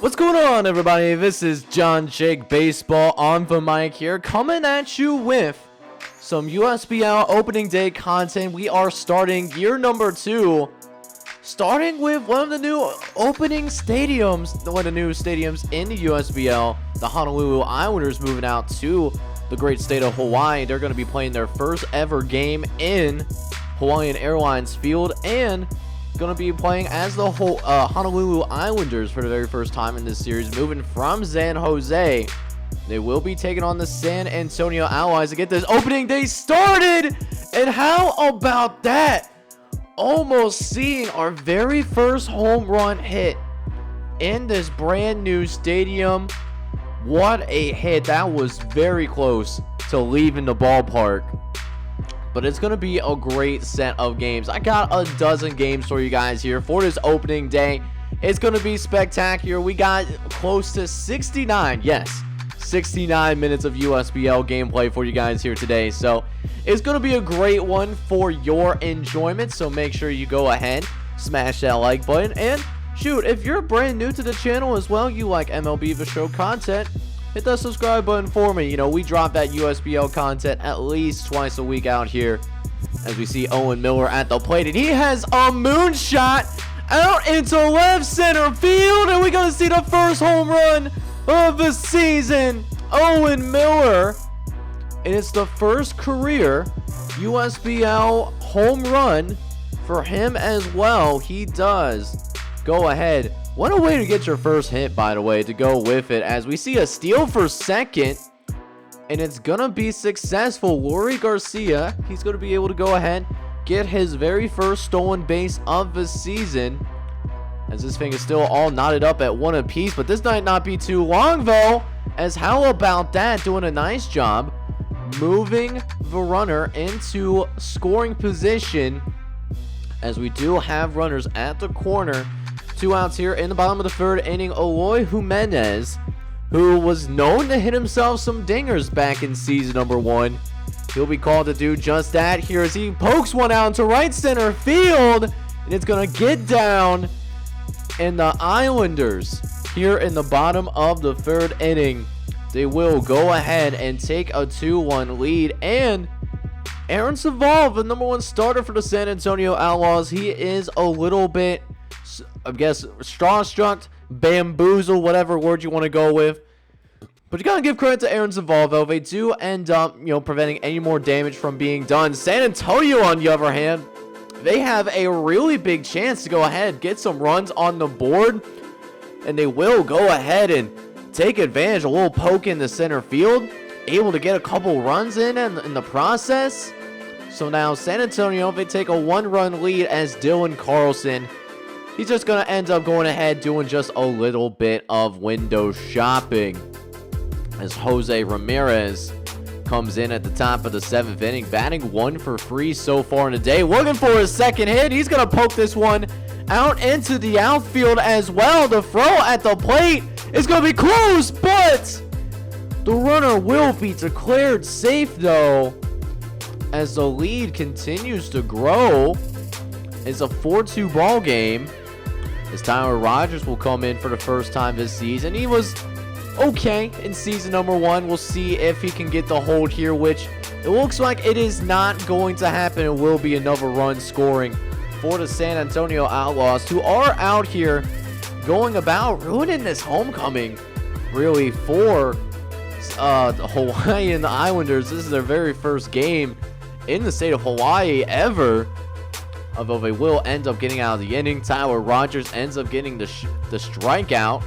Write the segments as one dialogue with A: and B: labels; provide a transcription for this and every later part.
A: What's going on, everybody? This is JohnJake Baseball on the mic here, coming at you with some USBL opening day content. We are starting year number 2, starting with one of the new opening stadiums, one of the new stadiums in the USBL. The Honolulu Islanders moving out to the great state of Hawaii. They're going to be playing their first ever game in Hawaiian Airlines Field and going to be playing as the Honolulu Islanders for the very first time in this series, moving from San Jose. They will be taking on the San Antonio Allies to get this opening day started. And how about that? Almost seeing our very first home run hit in this brand new stadium. What a hit. That was very close to leaving the ballpark. But it's going to be a great set of games. I got a dozen games for you guys here for this opening day. It's going to be spectacular. We got close to 69 minutes of USBL gameplay for you guys here today. So it's going to be a great one for your enjoyment. So make sure you go ahead, smash that like button. And shoot, if you're brand new to the channel as well, you like MLB The Show content, hit that subscribe button for me. You know, we drop that USBL content at least twice a week out here. As we see Owen Miller at the plate, and he has a moonshot out into left center field, and we're going to see the first home run of the season. Owen Miller, and it's the first career USBL home run for him as well. He does go ahead. What a way to get your first hit, by the way, to go with it, as we see a steal for second, and it's gonna be successful. Leury Garcia, he's gonna be able to go ahead, get his very first stolen base of the season, as this thing is still all knotted up at 1 apiece. But this might not be too long though, as how about that, doing a nice job moving the runner into scoring position, as we do have runners at the corner. 2 outs here in the bottom of the 3rd inning. Eloy Jimenez, who was known to hit himself some dingers back in season number 1. He'll be called to do just that here as he pokes one out into right center field, and it's going to get down. And the Islanders here in the bottom of the 3rd inning, they will go ahead and take a 2-1 lead. And Aaron Savall, the number 1 starter for the San Antonio Outlaws, he is a little bit, I guess, straw-struck, bamboozled, whatever word you want to go with. But you gotta give credit to Aaron Savall, though. They do end up, preventing any more damage from being done. San Antonio, on the other hand, they have a really big chance to go ahead, get some runs on the board, and they will go ahead and take advantage. A little poke in the center field, able to get a couple runs in the process. So now San Antonio, they take a 1-run lead as Dylan Carlson, he's just going to end up going ahead doing just a little bit of window shopping, as Jose Ramirez comes in at the top of the 7th inning, batting 1 for 3 so far in the day, looking for his second hit. He's going to poke this one out into the outfield as well. The throw at the plate is going to be close, but the runner will be declared safe, though, as the lead continues to grow. It's a 4-2 ball game, as Tyler Rogers will come in for the first time this season. He was okay in season number 1. We'll see if he can get the hold here, which it looks like it is not going to happen. It will be another run scoring for the San Antonio Outlaws, who are out here going about ruining this homecoming, really, for the Hawaiian Islanders. This is their very first game in the state of Hawaii ever. Although they will end up getting out of the inning. Tyler Rogers ends up getting the strikeout.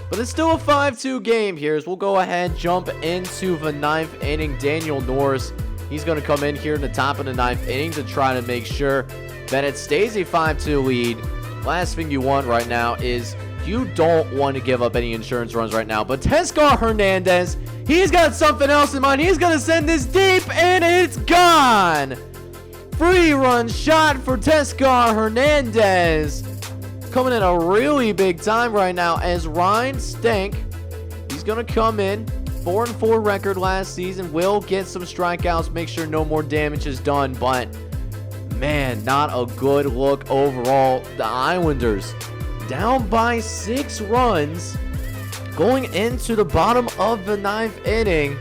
A: But it's still a 5-2 game here, as we'll go ahead, jump into the 9th inning. Daniel Norris, he's going to come in here in the top of the 9th inning to try to make sure that it stays a 5-2 lead. Last thing you want right now is you don't want to give up any insurance runs right now. But Teoscar Hernandez, he's got something else in mind. He's going to send this deep, and it's gone. 3-run shot for Teoscar Hernandez, coming in a really big time right now, as Ryan Stank, he's going to come in 4-4 record last season, will get some strikeouts, make sure no more damage is done, but man, not a good look overall. The Islanders, down by 6 runs going into the bottom of the 9th inning.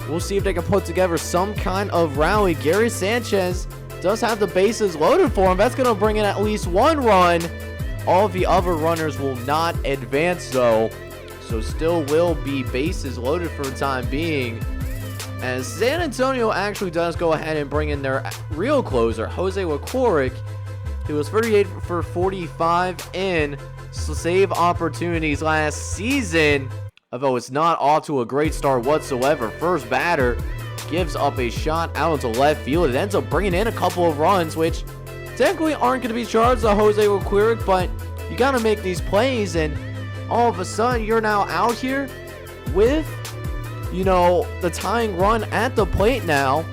A: We'll see if they can put together some kind of rally. Gary Sanchez does have the bases loaded for him. That's going to bring in at least 1 run. All of the other runners will not advance, though. So still will be bases loaded for the time being. As San Antonio actually does go ahead and bring in their real closer, Jose Lecoric. He was 38 for 45 in save opportunities last season. Although it's not off to a great start whatsoever. First batter gives up a shot out into left field. It ends up bringing in a couple of runs, which technically aren't going to be charged to Jose Lecoric, but you got to make these plays, and all of a sudden you're now out here with, you know, the tying run at the plate now.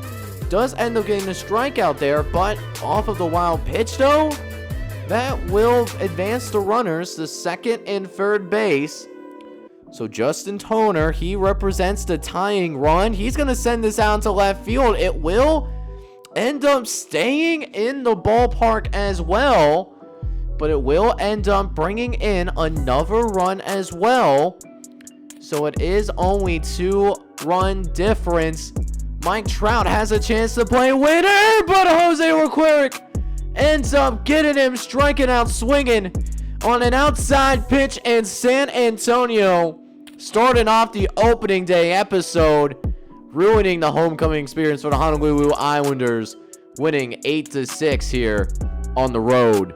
A: Does end up getting a strikeout there, but off of the wild pitch, though, that will advance the runners to second and third base. So Justin Toner, he represents the tying run. He's going to send this out to left field. It will end up staying in the ballpark as well, but it will end up bringing in another run as well. So it is only 2-run difference. Mike Trout has a chance to play winner, but Jose Lecoric ends up getting him, striking out, swinging on an outside pitch, and San Antonio starting off the opening day episode, ruining the homecoming experience for the Honolulu Islanders, winning 8-6 here on the road.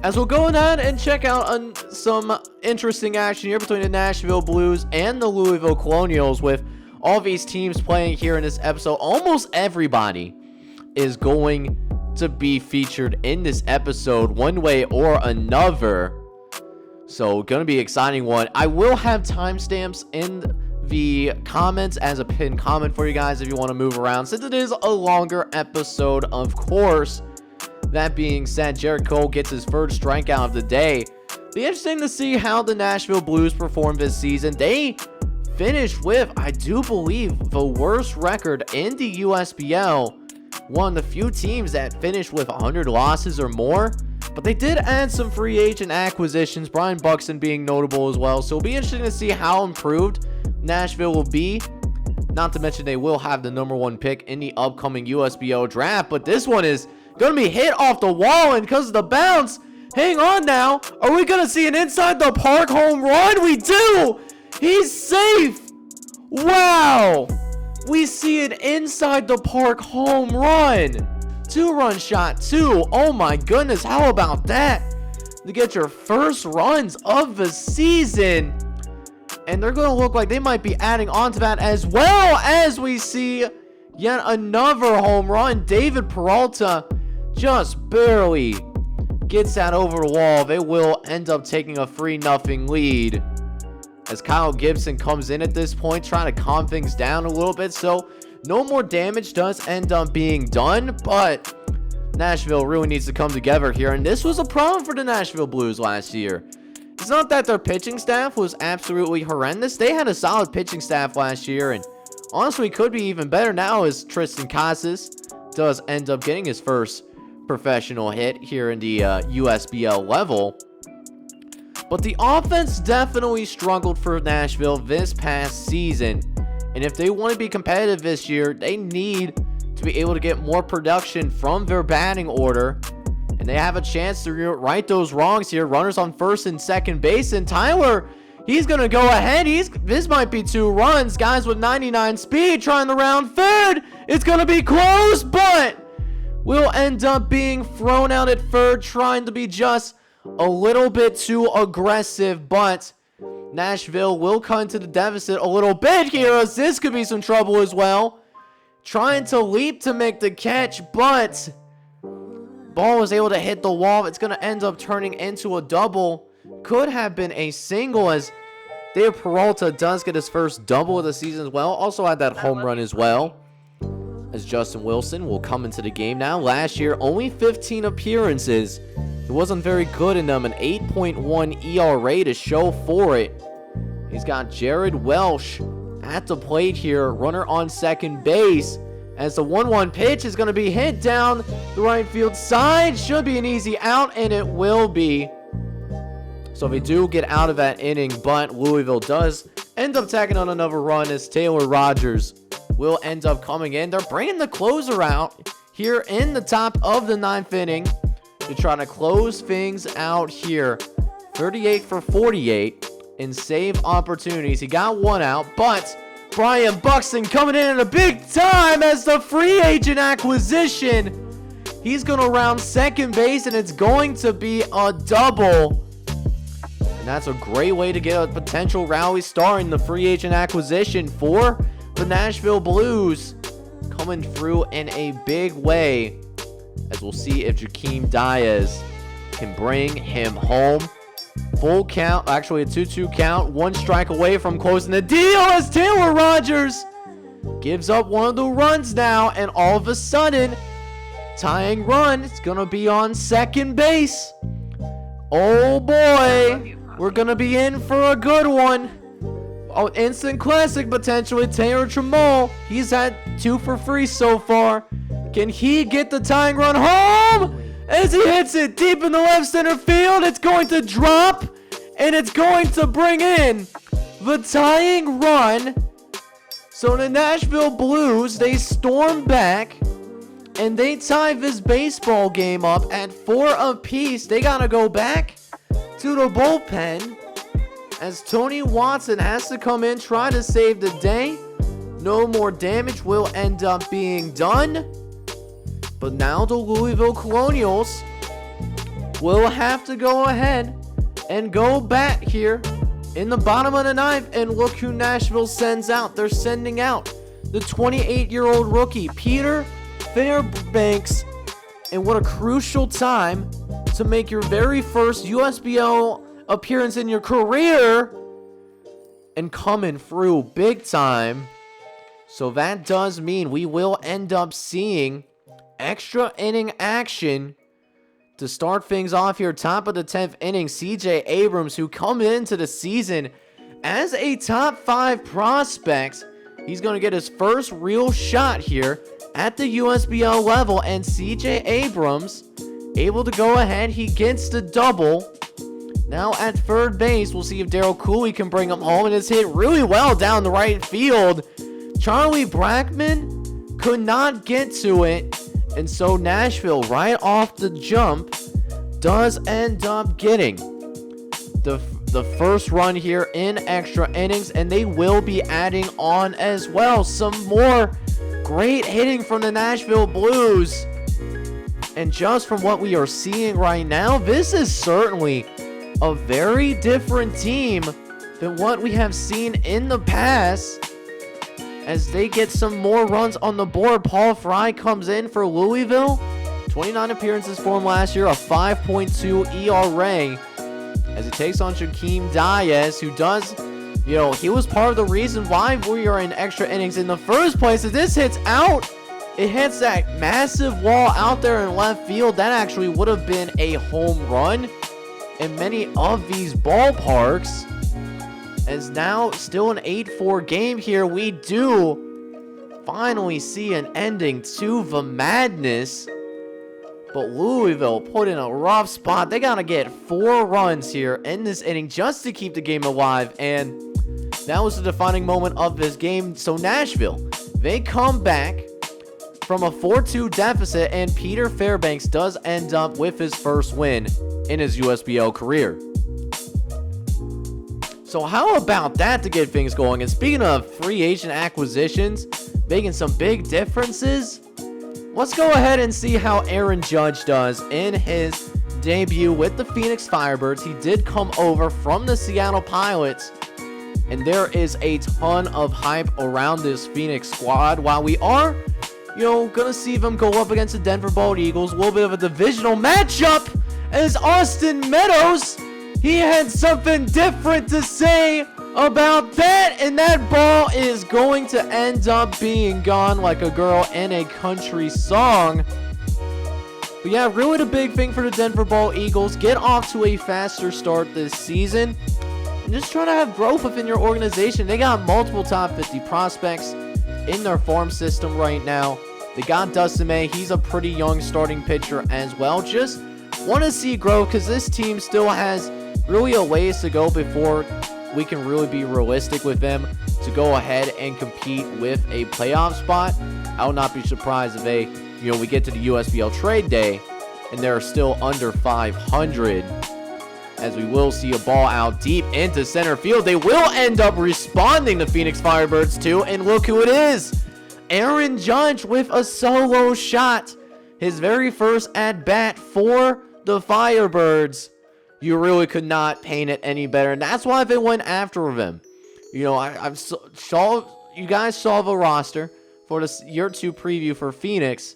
A: As we'll go ahead and check out some interesting action here between the Nashville Blues and the Louisville Colonials, with all these teams playing here in this episode. Almost everybody is going to be featured in this episode one way or another. So gonna be an exciting one. I will have timestamps in the comments as a pinned comment for you guys if you want to move around, since it is a longer episode, of course. That being said, Jared Cole gets his first strikeout of the day. Be interesting to see how the Nashville Blues perform this season. They finished with, I do believe, the worst record in the USBL. One of the few teams that finished with 100 losses or more. But they did add some free agent acquisitions, Brian Buxton being notable as well. So it'll be interesting to see how improved Nashville will be. Not to mention they will have the #1 pick in the upcoming USBL draft. But this one is going to be hit off the wall, and because of the bounce, hang on now. Are we going to see an inside the park home run? We do! He's safe! Wow! We see an inside the park home run. 2-run shot, too. Oh my goodness, how about that? To get your first runs of the season. And they're going to look like they might be adding on to that, as well as we see yet another home run. David Peralta just barely gets that over the wall. They will end up taking a 3-0 lead, as Kyle Gibson comes in at this point, trying to calm things down a little bit. So no more damage does end up being done, but Nashville really needs to come together here. And this was a problem for the Nashville Blues last year. It's not that their pitching staff was absolutely horrendous. They had a solid pitching staff last year, and honestly could be even better now, as Tristan Casas does end up getting his first professional hit here in the USBL level. But the offense definitely struggled for Nashville this past season. And if they want to be competitive this year, they need to be able to get more production from their batting order. And they have a chance to right those wrongs here. Runners on first and second base. And Tyler, he's going to go ahead. This might be 2 runs. Guys with 99 speed trying to round third. It's going to be close, but will end up being thrown out at third, trying to be just a little bit too aggressive. But Nashville will come to the deficit a little bit here, as this could be some trouble as well. Trying to leap to make the catch, but ball was able to hit the wall. It's going to end up turning into a double. Could have been a single, as David Peralta does get his first double of the season as well. Also had that home run as well, as Justin Wilson will come into the game now. Last year, only 15 appearances. He wasn't very good in them. An 8.1 ERA to show for it. He's got Jared Welsh at the plate here. Runner on second base, as the 1-1 pitch is going to be hit down the right field side. Should be an easy out, and it will be. So they do get out of that inning, but Louisville does end up tacking on another run as Taylor Rogers will end up coming in. They're bringing the closer out here in the top of the 9th inning to try to close things out here. 38 for 48 in save opportunities. He got one out, but Brian Buxton coming in at a big time as the free agent acquisition. He's going to round second base, and it's going to be a double. And that's a great way to get a potential rally star in the free agent acquisition for the Nashville Blues. Coming through in a big way, as we'll see if Jakeem Diaz can bring him home. Full count, actually a 2-2 count. 1 strike away from closing the deal as Taylor Rogers gives up one of the runs now. And all of a sudden, tying run, it's going to be on second base. Oh boy, we're going to be in for a good one. Oh, instant classic potentially. Taylor Trammell, he's had 2 for 3 so far. Can he get the tying run home? As he hits it deep in the left center field, it's going to drop, and it's going to bring in the tying run. So the Nashville Blues, they storm back, and they tie this baseball game up at 4 apiece. They got to go back to the bullpen as Tony Watson has to come in, try to save the day. No more damage will end up being done. But now the Louisville Colonials will have to go ahead and go back here in the bottom of the 9th. And look who Nashville sends out. They're sending out the 28-year-old rookie, Peter Fairbanks. And what a crucial time to make your very first USBL appearance in your career. And coming through big time. So that does mean we will end up seeing extra inning action to start things off here. Top of the 10th inning, CJ Abrams, who come into the season as a top 5 prospect. He's going to get his first real shot here at the USBL level. And CJ Abrams able to go ahead. He gets the double. Now at third base, we'll see if Daryl Cooley can bring him home. And it's hit really well down the right field. Charlie Brackman could not get to it. And so Nashville, right off the jump, does end up getting the first run here in extra innings. And they will be adding on as well some more great hitting from the Nashville Blues. And just from what we are seeing right now, this is certainly a very different team than what we have seen in the past. As they get some more runs on the board, Paul Fry comes in for Louisville. 29 appearances for him last year, a 5.2 ERA. As he takes on Jakeem Diaz, who does, he was part of the reason why we are in extra innings in the first place. As this hits out, it hits that massive wall out there in left field. That actually would have been a home run in many of these ballparks. As now still an 8-4 game here, we do finally see an ending to the madness. But Louisville put in a rough spot. They gotta get 4 runs here in this inning just to keep the game alive. And that was the defining moment of this game. So Nashville, they come back from a 4-2 deficit, and Peter Fairbanks does end up with his first win in his USBL career. So how about that to get things going? And speaking of free agent acquisitions, making some big differences, let's go ahead and see how Aaron Judge does in his debut with the Phoenix Firebirds. He did come over from the Seattle Pilots, and there is a ton of hype around this Phoenix squad. While we are, gonna see them go up against the Denver Bald Eagles, a little bit of a divisional matchup, as Austin Meadows, he had something different to say about that, and that ball is going to end up being gone like a girl in a country song. But yeah, really the big thing for the Denver Bald Eagles, get off to a faster start this season and just try to have growth within your organization. They got multiple top 50 prospects in their farm system right now. They got Dustin May. He's a pretty young starting pitcher as well. Just want to see growth because this team still has really a ways to go before we can really be realistic with them to go ahead and compete with a playoff spot. I will not be surprised if we get to the USBL trade day and they're still under 500, as we will see a ball out deep into center field. They will end up responding to Phoenix Firebirds too, and look who it is. Aaron Judge with a solo shot. His very first at-bat for the Firebirds. You really could not paint it any better, and that's why they went after him. You guys saw the roster for this year 2 preview for Phoenix,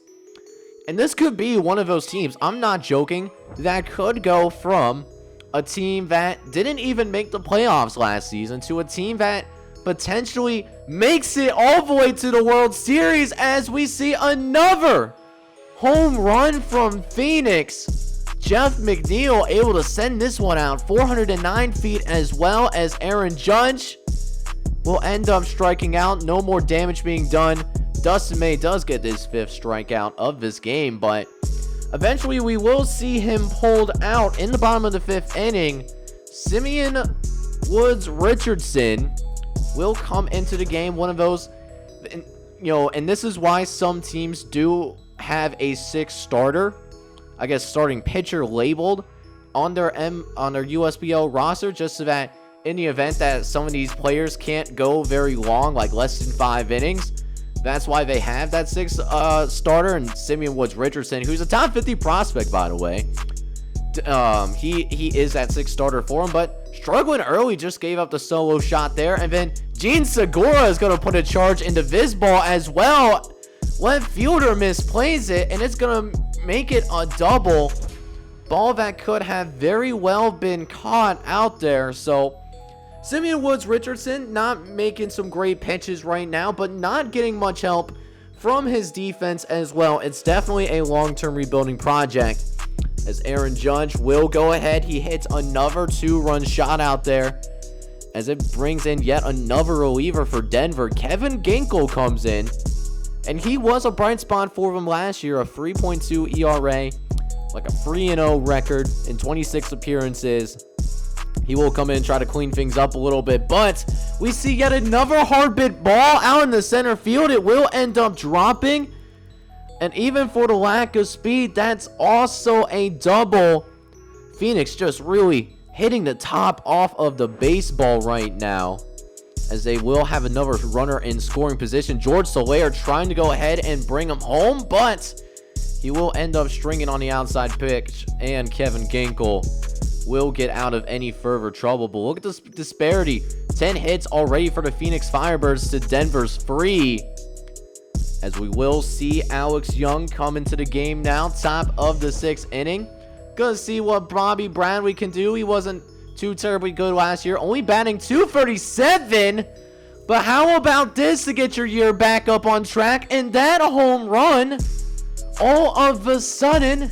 A: and this could be one of those teams, I'm not joking, that could go from a team that didn't even make the playoffs last season to a team that potentially makes it all the way to the World Series, as we see another home run from Phoenix. Jeff McNeil able to send this one out 409 feet, as well as Aaron Judge will end up striking out. No more damage being done. Dustin May does get his 5th strikeout of this game, but eventually we will see him pulled out in the bottom of the 5th inning. Simeon Woods Richardson will come into the game. One of those, and this is why some teams do have a 6th starter, I guess starting pitcher, labeled on their USBL roster, just so that in the event that some of these players can't go very long, like less than 5 innings, that's why they have that 6th starter. And Simeon Woods Richardson, who's a top 50 prospect, by the way, he is that 6th starter for him, but struggling early, just gave up the solo shot there. And then Gene Segura is going to put a charge into this ball as well. Left fielder misplays it, and it's going to make it a double. Ball that could have very well been caught out there. So Simeon Woods Richardson not making some great pitches right now, but not getting much help from his defense as well. It's definitely a long-term rebuilding project, as Aaron Judge will go ahead. He hits another 2-run shot out there, as it brings in yet another reliever for Denver. Kevin Ginkel comes in, and he was a bright spot for them last year. A 3.2 ERA, like a 3-0 record in 26 appearances. He will come in and try to clean things up a little bit, but we see yet another hard bit ball out in the center field. It will end up dropping, and even for the lack of speed, that's also a double. Phoenix just really hitting the top off of the baseball right now, as they will have another runner in scoring position. George Soler trying to go ahead and bring him home, but he will end up stringing on the outside pitch, and Kevin Ginkel will get out of any further trouble. But look at this disparity. 10 hits already for the Phoenix Firebirds to Denver's 3. As we will see Alex Young come into the game now, top of the 6th inning. Gonna see what Bobby Bradley can do. He wasn't too terribly good last year, only batting .237. But how about this to get your year back up on track? And that home run, all of a sudden,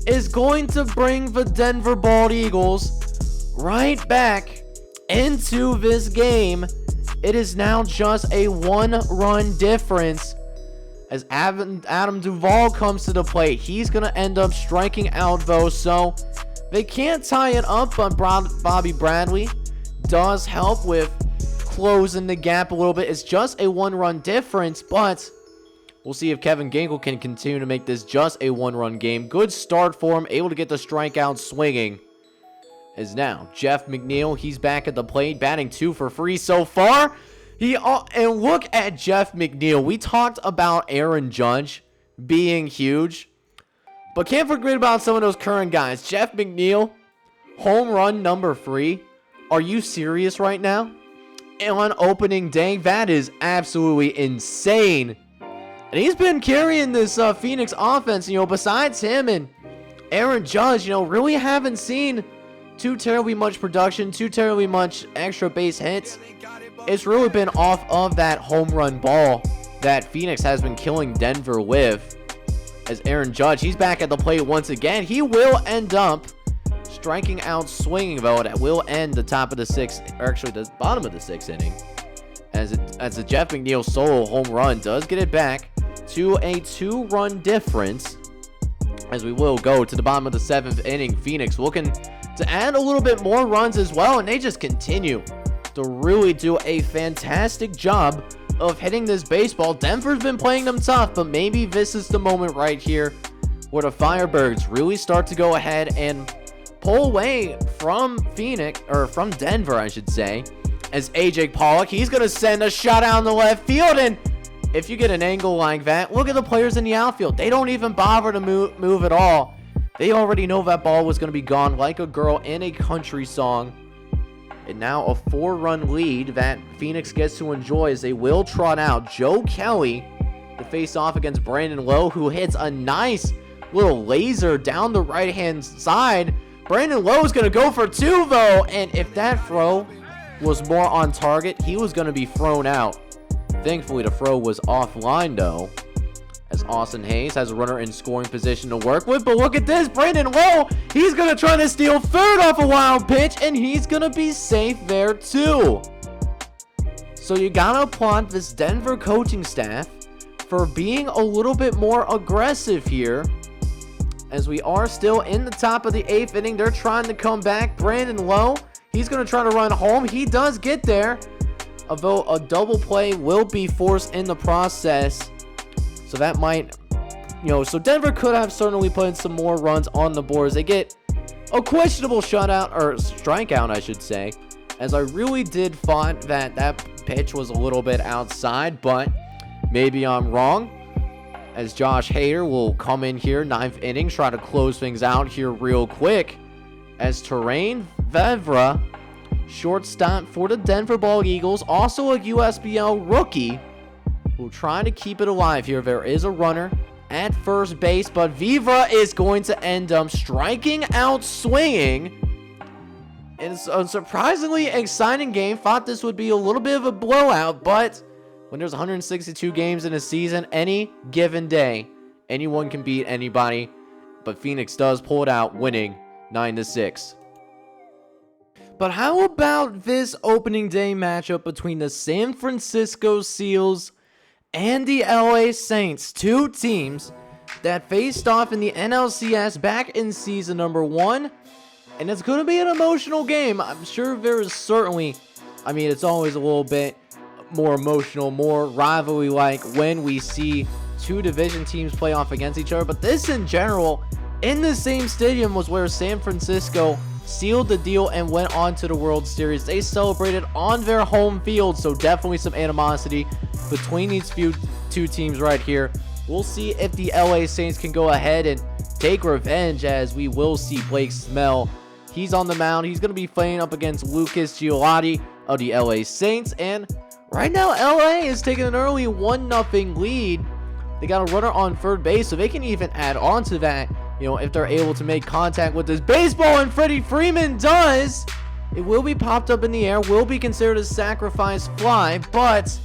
A: is going to bring the Denver Bald Eagles right back into this game. It is now just a 1-run difference, as Adam Duvall comes to the plate. He's going to end up striking out, though, so they can't tie it up, but Bobby Bradley does help with closing the gap a little bit. It's just a 1-run difference, but we'll see if Kevin Ginkel can continue to make this just a 1-run game. Good start for him, able to get the strikeout swinging. Is now Jeff McNeil. He's back at the plate, batting 2 for 3 so far. And look at Jeff McNeil. We talked about Aaron Judge being huge, but can't forget about some of those current guys. Jeff McNeil, home run number 3. Are you serious right now? And on opening day, that is absolutely insane. And he's been carrying this Phoenix offense, besides him and Aaron Judge, really haven't seen too terribly much production, too terribly much extra base hits. It's really been off of that home run ball that Phoenix has been killing Denver with. As Aaron Judge, he's back at the plate once again. He will end up striking out swinging, though. That will end the top of the 6th, or actually the bottom of the 6th inning. As the Jeff McNeil solo home run does get it back to a 2-run difference, as we will go to the bottom of the 7th inning. Phoenix looking to add a little bit more runs as well, and they just continue to really do a fantastic job of hitting this baseball. Denver's been playing them tough, but maybe this is the moment right here where the Firebirds really start to go ahead and pull away from from Denver, I should say, as AJ Pollock, he's going to send a shot out in the left field, and if you get an angle like that, look at the players in the outfield. They don't even bother to move at all. They already know that ball was going to be gone like a girl in a country song. And now a 4-run lead that Phoenix gets to enjoy as they will trot out Joe Kelly to face off against Brandon Lowe, who hits a nice little laser down the right-hand side. Brandon Lowe is going to go for 2, though, and if that throw was more on target, he was going to be thrown out. Thankfully, the throw was offline, though, as Austin Hayes has a runner in scoring position to work with. But look at this, Brandon Lowe, he's going to try to steal third off a wild pitch, and he's going to be safe there, too. So you got to applaud this Denver coaching staff for being a little bit more aggressive here, as we are still in the top of the 8th inning. They're trying to come back. Brandon Lowe, he's going to try to run home. He does get there, although a double play will be forced in the process. So that might, so Denver could have certainly put some more runs on the board as they get a questionable shutout, or strikeout, I should say, as I really did thought that pitch was a little bit outside, but maybe I'm wrong, as Josh Hader will come in here, 9th inning, try to close things out here real quick, as Terrain Vevra, shortstop for the Denver Ball Eagles, also a USBL rookie, will try to keep it alive here. There is a runner at first base, but Vivra is going to end up striking out swinging. It's a surprisingly exciting game. Thought this would be a little bit of a blowout, but when there's 162 games in a season, any given day, anyone can beat anybody. But Phoenix does pull it out, winning 9-6. But how about this opening day matchup between the San Francisco Seals and the LA Saints, 2 teams that faced off in the NLCS back in season number 1, and it's going to be an emotional game. I'm sure there is certainly, it's always a little bit more emotional, more rivalry-like when we see 2 division teams play off against each other, but this in general, in the same stadium, was where San Francisco sealed the deal and went on to the World Series. They celebrated on their home field, so definitely some animosity between these 2 teams right here. We'll see if the LA Saints can go ahead and take revenge, as we will see Blake Snell. He's on the mound. He's going to be playing up against Lucas Giolito of the LA Saints, and right now LA is taking an early 1-0 lead. They got a runner on third base, so they can even add on to that, if they're able to make contact with this baseball, and Freddie Freeman does. It will be popped up in the air, will be considered a sacrifice fly, but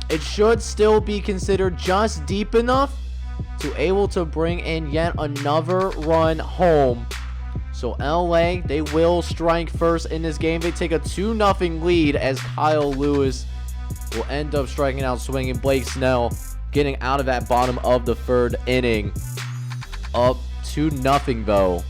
A: it should still be considered just deep enough to able to bring in yet another run home. So LA, they will strike first in this game. They take a 2-0 lead as Kyle Lewis will end up striking out swinging. Blake Snell getting out of that bottom of the 3rd inning. Up 2-0 though,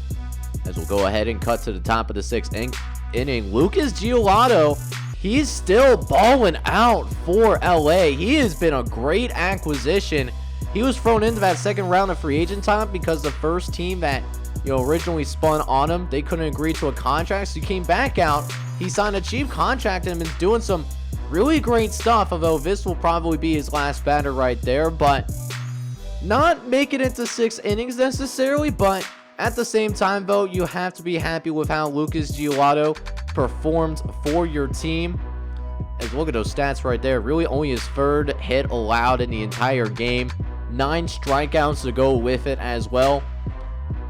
A: as we'll go ahead and cut to the top of the 6th inning. Lucas Giolito, he's still balling out for LA. He has been a great acquisition. He was thrown into that 2nd round of free agent time because the first team that originally spun on him, they couldn't agree to a contract, so he came back out. He signed a cheap contract and is doing some really great stuff, although this will probably be his last batter right there, but not making it to 6 innings necessarily. But at the same time, though, you have to be happy with how Lucas Giolito performed for your team. As look at those stats right there, really only his 3rd hit allowed in the entire game, 9 strikeouts to go with it as well.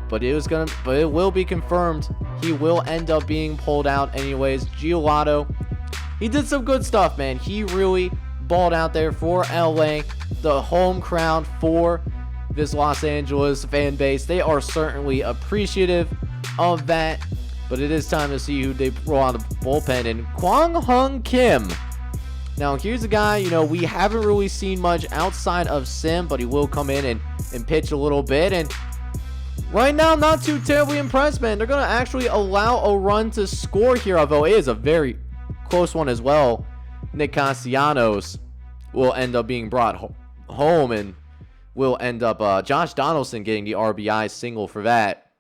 A: But it will be confirmed he will end up being pulled out anyways. Giolito, he did some good stuff, man. He really balled out there for LA, the home crowd for this Los Angeles fan base. They are certainly appreciative of that. But it is time to see who they roll out the bullpen, and Kwang Hung Kim. Now, here's a guy, we haven't really seen much outside of Sim, but he will come in and pitch a little bit. And right now, not too terribly impressed, man. They're going to actually allow a run to score here, although it is a very close one as well. Nick Castellanos will end up being brought home, and will end up Josh Donaldson getting the RBI single for that.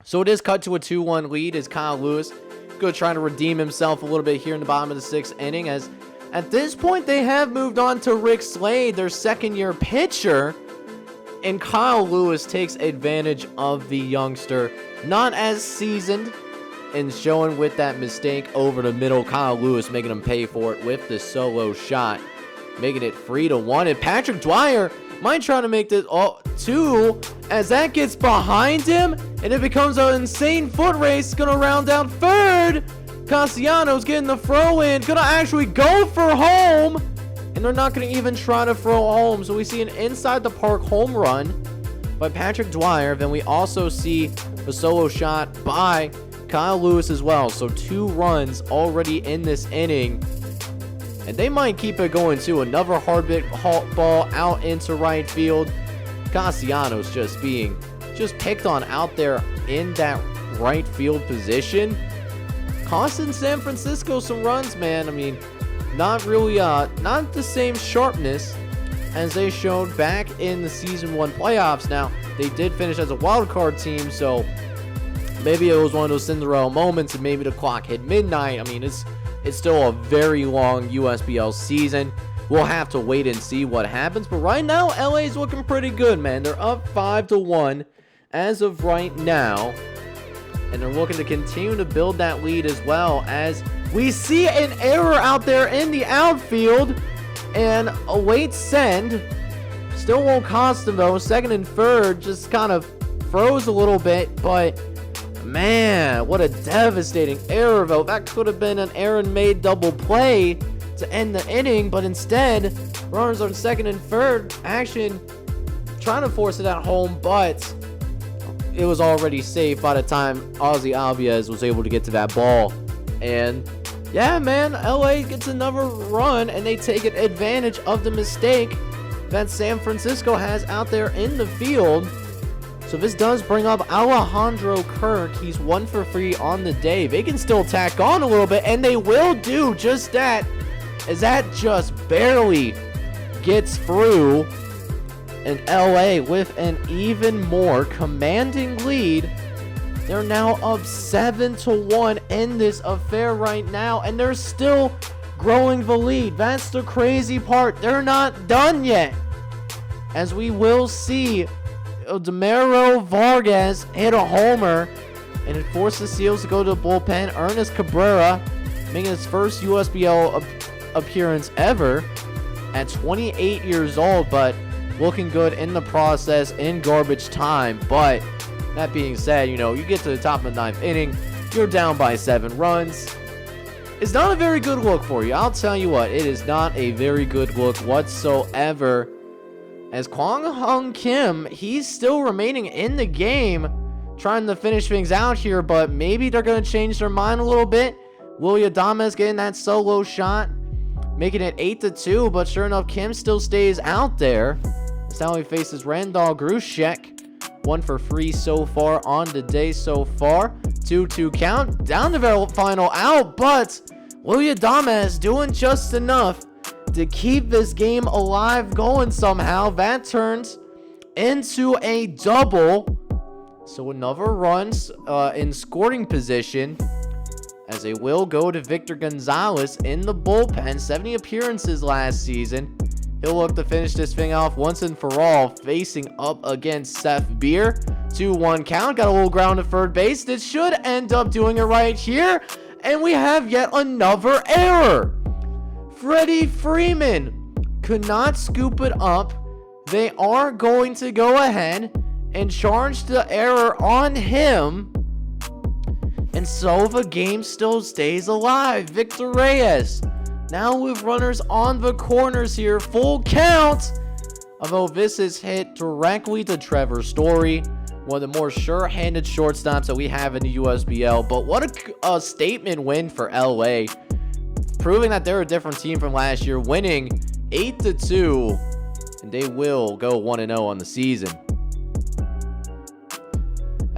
A: So it is cut to a 2-1 lead as Kyle Lewis going to try to redeem himself a little bit here in the bottom of the 6th inning, as at this point they have moved on to Rick Slade, their second-year pitcher, and Kyle Lewis takes advantage of the youngster, not as seasoned, and showing with that mistake over the middle. Kyle Lewis making him pay for it with the solo shot, making it 3-1, and Patrick Dwyer might try to make this 2 as that gets behind him, and it becomes an insane foot race. Gonna round out third. Castellanos getting the throw in, gonna actually go for home, and they're not gonna even try to throw home. So we see an inside the park home run by Patrick Dwyer. Then we also see a solo shot by Kyle Lewis as well. So 2 runs already in this inning. And they might keep it going too. Another hard hit ball out into right field. Castellanos just picked on out there in that right field position. Costing San Francisco some runs, man. I mean, not really, not the same sharpness as they showed back in the Season 1 playoffs. Now, they did finish as a wild card team, so maybe it was one of those Cinderella moments and maybe the clock hit midnight. I mean, it's still a very long USBL season. We'll have to wait and see what happens. But right now, LA is looking pretty good, man. They're up 5-1 as of right now. And they're looking to continue to build that lead as well, as we see an error out there in the outfield. And a late send. Still won't cost them, though. Second and third just kind of froze a little bit, but man, what a devastating error, though. That could have been an Aaron-made double play to end the inning, but instead, runners on second and third. Action trying to force it at home, but it was already safe by the time Ozzy Albies was able to get to that ball. And yeah, man, LA gets another run, and they take advantage of the mistake that San Francisco has out there in the field. So this does bring up Alejandro Kirk. He's 1 for 3 on the day. They can still tack on a little bit, and they will do just that, as that just barely gets through. And LA with an even more commanding lead. They're now up 7-1 in this affair right now, and they're still growing the lead. That's the crazy part. They're not done yet, as we will see Demero Vargas hit a homer, and it forced the Seals to go to the bullpen. Ernest Cabrera making his first USBL appearance ever at 28 years old, but looking good in the process in garbage time. But that being said, you get to the top of the 9th inning, you're down by 7 runs. It's not a very good look for you. I'll tell you what, it is not a very good look whatsoever. As Kwang Hung Kim, he's still remaining in the game, trying to finish things out here, but maybe they're going to change their mind a little bit. William Adames getting that solo shot, making it 8-2, but sure enough, Kim still stays out there. As now he faces Randall Grushek, 1 for 3 so far on the day so far. 2-2 count, down to the final out, but William Adames doing just enough to keep this game alive going somehow. That turns into a double. So another runs in scoring position, as they will go to Victor Gonzalez in the bullpen. 70 appearances last season. He'll look to finish this thing off once and for all, facing up against Seth Beer. 2-1 count. Got a little ground to third base. This should end up doing it right here. And we have yet another error. Freddie Freeman could not scoop it up. They are going to go ahead and charge the error on him. And so the game still stays alive. Victor Reyes now with runners on the corners here. Full count. Although this is hit directly to Trevor Story, one of the more sure-handed shortstops that we have in the USBL. But what a statement win for LA. Proving that they're a different team from last year, winning 8-2, and they will go 1-0 on the season.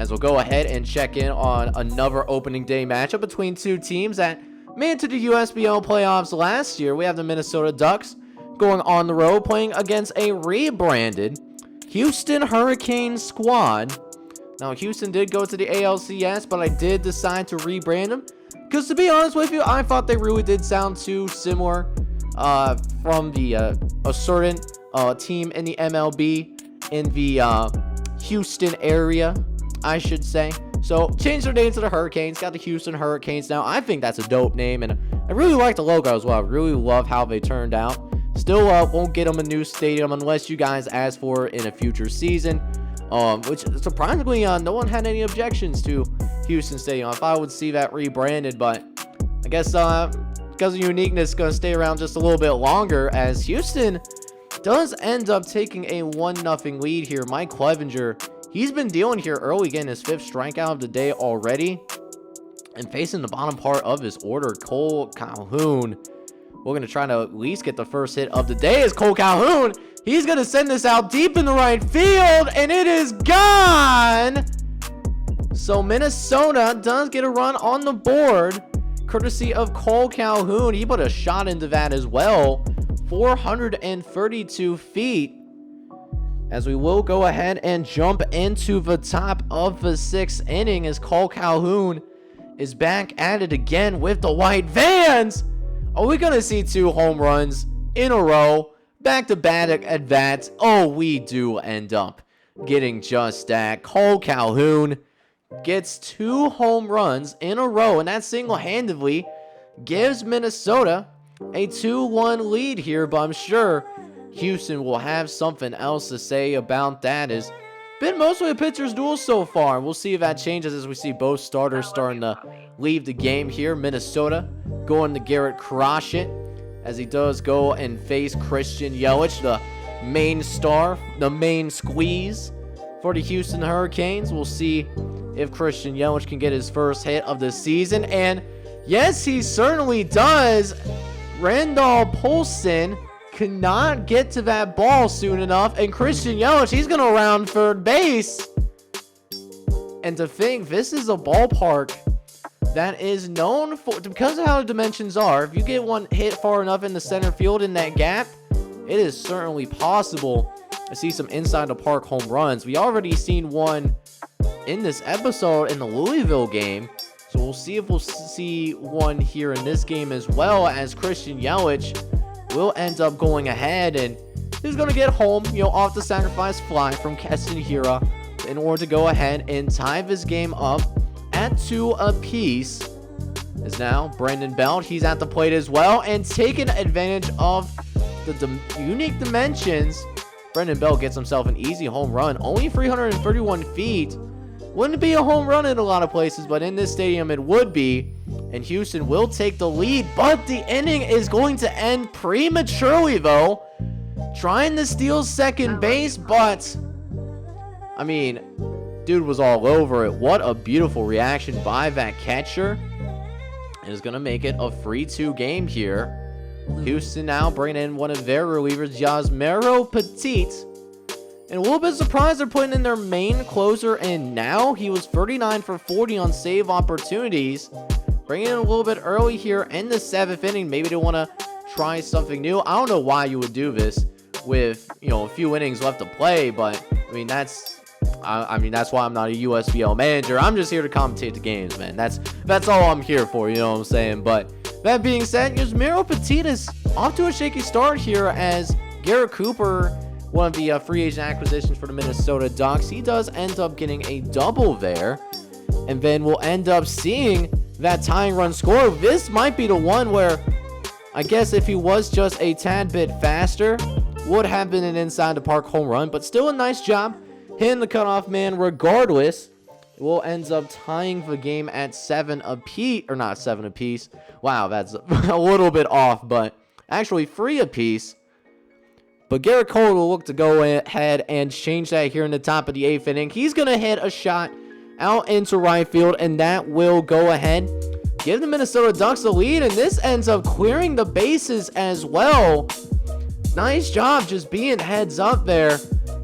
A: as we'll go ahead and check in on another opening day matchup between two teams that made it to the USBL playoffs last year. We have the Minnesota Ducks going on the road playing against a rebranded Houston Hurricanes squad. Now, Houston did go to the ALCS, but I did decide to rebrand them because, to be honest with you, I thought they really did sound too similar from the a certain team in the MLB in the Houston area, I should say. So changed their name to the Hurricanes, got the Houston Hurricanes now. I think that's a dope name, and I really like the logo as well. I really love how they turned out. Still won't get them a new stadium unless you guys ask for it in a future season, which surprisingly no one had any objections to Houston Stadium. I thought I would see that rebranded, but I guess because of uniqueness, going to stay around just a little bit longer, as Houston does end up taking a 1-0 lead here. Mike Clevenger, he's been dealing here early, getting his 5th strikeout of the day already. And facing the bottom part of his order, Cole Calhoun. We're going to try to at least get the first hit of the day as Cole Calhoun. He's going to send this out deep in the right field, and it is gone. So Minnesota does get a run on the board, courtesy of Cole Calhoun. He put a shot into that as well. 432 feet. As we will go ahead and jump into the top of the 6th inning as Cole Calhoun is back at it again with the white vans. Are we going to see 2 home runs in a row? Back-to-back at that. Oh, we do end up getting just that. Cole Calhoun gets 2 home runs in a row, and that single-handedly gives Minnesota a 2-1 lead here, but I'm sure Houston will have something else to say about that. It's been mostly a pitcher's duel so far. We'll see if that changes as we see both starters starting to leave the game here. Minnesota going to Garrett Crochet as he does go and face Christian Yelich, the main star, the main squeeze for the Houston Hurricanes. We'll see if Christian Yelich can get his first hit of the season, and yes, he certainly does. Randall Polson cannot get to that ball soon enough, and Christian Yelich, he's going to round third base. And to think, this is a ballpark that is known for, because of how the dimensions are, if you get one hit far enough in the center field in that gap, it is certainly possible to see some inside the park home runs. We already seen one in this episode in the Louisville game, so we'll see if we'll see one here in this game as well, as Christian Yelich will end up going ahead, and he's going to get home, off the sacrifice fly from Keston Hira in order to go ahead and tie this game up at 2 apiece. As now Brandon Belt, he's at the plate as well, and taking advantage of the unique dimensions, Brandon Belt gets himself an easy home run. Only 331 feet. Wouldn't be a home run in a lot of places, but in this stadium it would be. And Houston will take the lead, but the inning is going to end prematurely, though. Trying to steal second base, but I mean, dude was all over it. What a beautiful reaction by that catcher. Is going to make it a 3-2 game here. Houston now bringing in one of their relievers, Yasmero Petit. And a little bit surprised they're putting in their main closer in now. He was 39 for 40 on save opportunities. Bringing in a little bit early here in the 7th inning. Maybe they want to try something new. I don't know why you would do this with, a few innings left to play, but I mean, that's why I'm not a USBL manager. I'm just here to commentate the games, man. That's all I'm here for, you know what I'm saying? But that being said, Yasmero Petit is off to a shaky start here, as Garrett Cooper, one of the free agent acquisitions for the Minnesota Ducks, he does end up getting a double there. And then we'll end up seeing that tying run score. This might be the one where, I guess if he was just a tad bit faster, would have been an inside the park home run, but still a nice job hitting the cutoff man regardless. Will ends up tying the game at 7 apiece, or not 7 apiece. Wow, that's a little bit off, but actually 3 apiece. But Garrett Cole will look to go ahead and change that here in the top of the 8th inning. He's going to hit a shot out into right field, and that will go ahead, give the Minnesota Ducks the lead, and this ends up clearing the bases as well. Nice job just being heads up there.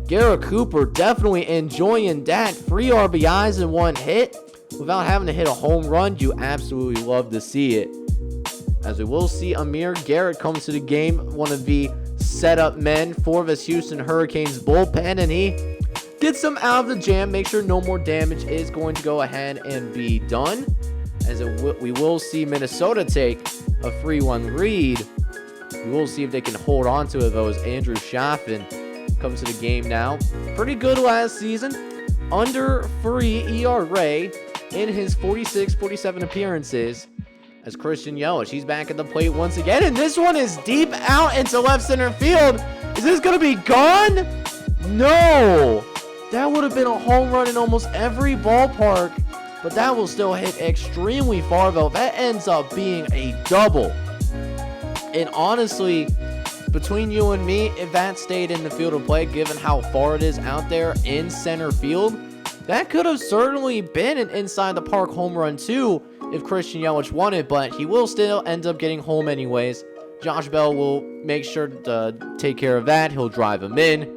A: Garrett Cooper definitely enjoying that. 3 RBIs in 1 hit without having to hit a home run. You absolutely love to see it. As we will see Amir Garrett comes to the game, one of the setup men for this Houston Hurricanes bullpen, and he gets them out of the jam. Make sure no more damage is going to go ahead and be done. As we will see Minnesota take a 3-1 lead. We will see if they can hold on to it, though, as Andrew Chaffin comes to the game now. Pretty good last season. Under 3 ERA in his 47 appearances. As Christian Yelich, he's back at the plate once again. And this one is deep out into left center field. Is this going to be gone? No. That would have been a home run in almost every ballpark. But that will still hit extremely far, though. That ends up being a double. And honestly, between you and me, if that stayed in the field of play, given how far it is out there in center field, that could have certainly been an inside the park home run too if Christian Yelich won it, but he will still end up getting home anyways. Josh Bell will make sure to take care of that. He'll drive him in.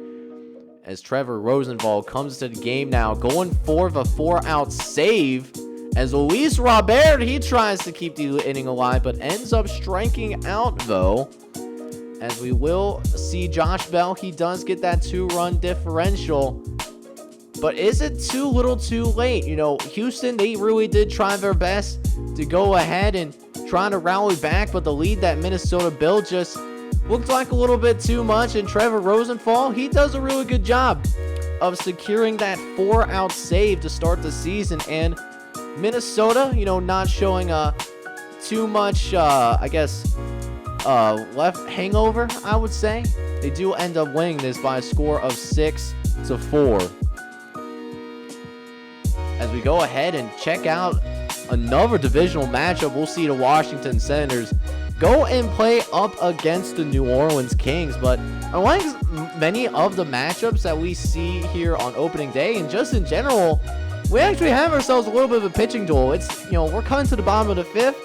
A: As Trevor Rosenthal comes to the game now, going for the 4-out save. As Luis Robert, he tries to keep the inning alive, but ends up striking out, though. As we will see Josh Bell, he does get that 2-run differential. But is it too little too late? You know, Houston, they really did try their best to go ahead and try to rally back, but the lead that Minnesota built just looked like a little bit too much. And Trevor Rosenthal, he does a really good job of securing that 4-out save to start the season. And Minnesota, you know, not showing too much, I guess, left hangover, I would say. They do end up winning this by a score of 6-4. As we go ahead and check out another divisional matchup, we'll see the Washington Senators go and play up against the New Orleans Kings. But unlike many of the matchups that we see here on opening day, and just in general, we actually have ourselves a little bit of a pitching duel. It's, you know, we're cutting to the bottom of the 5th.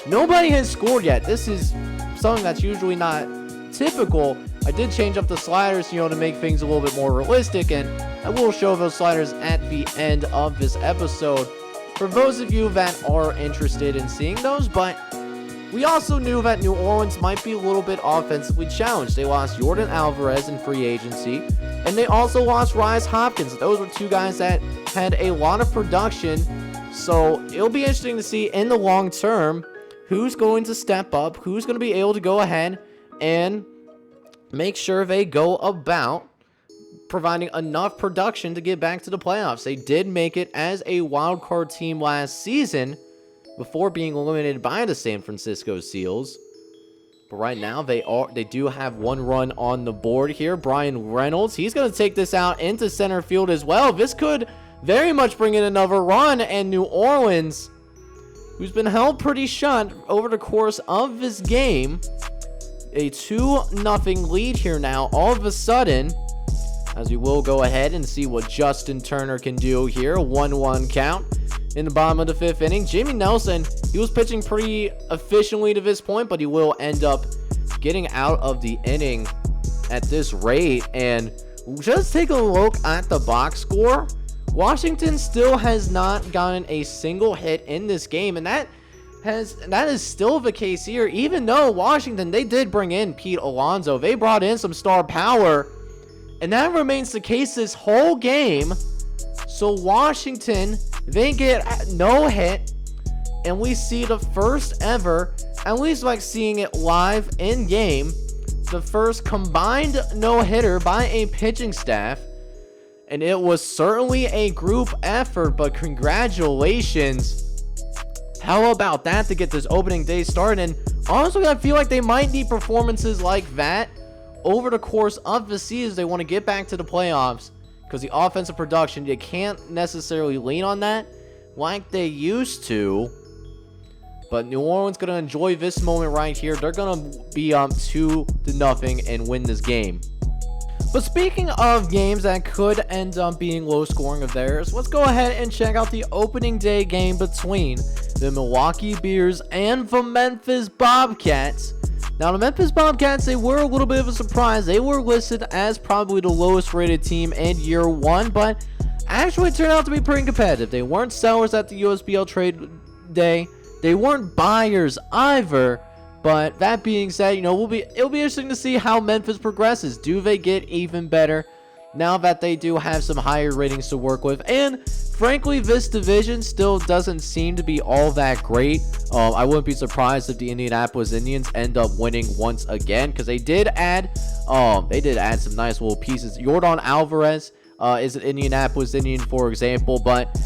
A: Nobody has scored yet. This is something that's usually not typical. I did change up the sliders, you know, to make things a little bit more realistic, and I will show those sliders at the end of this episode for those of you that are interested in seeing those. But we also knew that New Orleans might be a little bit offensively challenged. They lost Jordan Alvarez in free agency, and they also lost Rhys Hopkins. Those were 2 guys that had a lot of production, so it'll be interesting to see in the long term who's going to step up, who's going to be able to go ahead and make sure they go about providing enough production to get back to the playoffs. They did make it as a wild card team last season before being eliminated by the San Francisco Seals. But right now they do have 1 run on the board here. Brian Reynolds, he's going to take this out into center field as well. This could very much bring in another run, and New Orleans, who's been held pretty shut over the course of this game, a 2-0 lead here now all of a sudden, as we will go ahead and see what Justin Turner can do here. 1-1 count in the bottom of the 5th inning. Jimmy Nelson, he was pitching pretty efficiently to this point, but he will end up getting out of the inning at this rate. And just take a look at the box score. Washington still has not gotten a single hit in this game, and that is still the case here, even though Washington, they did bring in Pete Alonso. They brought in some star power, and that remains the case this whole game. So Washington, they get no hit, and we see the first ever, at least like seeing it live in game, the first combined no-hitter by a pitching staff. And it was certainly a group effort, but congratulations. How about that to get this opening day started? And honestly, I feel like they might need performances like that over the course of the season. They want to get back to the playoffs, because the offensive production, you can't necessarily lean on that like they used to. But New Orleans going to enjoy this moment right here. They're going to be up 2-0 and win this game. But speaking of games that could end up being low scoring of theirs, let's go ahead and check out the opening day game between the Milwaukee Brewers and the Memphis Bobcats. Now, the Memphis Bobcats, they were a little bit of a surprise. They were listed as probably the lowest rated team in year one, but actually turned out to be pretty competitive. They weren't sellers at the USBL trade day. They weren't buyers either. But that being said, it'll be interesting to see how Memphis progresses. Do they get even better now that they do have some higher ratings to work with? And frankly, this division still doesn't seem to be all that great. I wouldn't be surprised if the Indianapolis Indians end up winning once again, because they did add some nice little pieces. Yordan Alvarez is an Indianapolis Indian, for example. But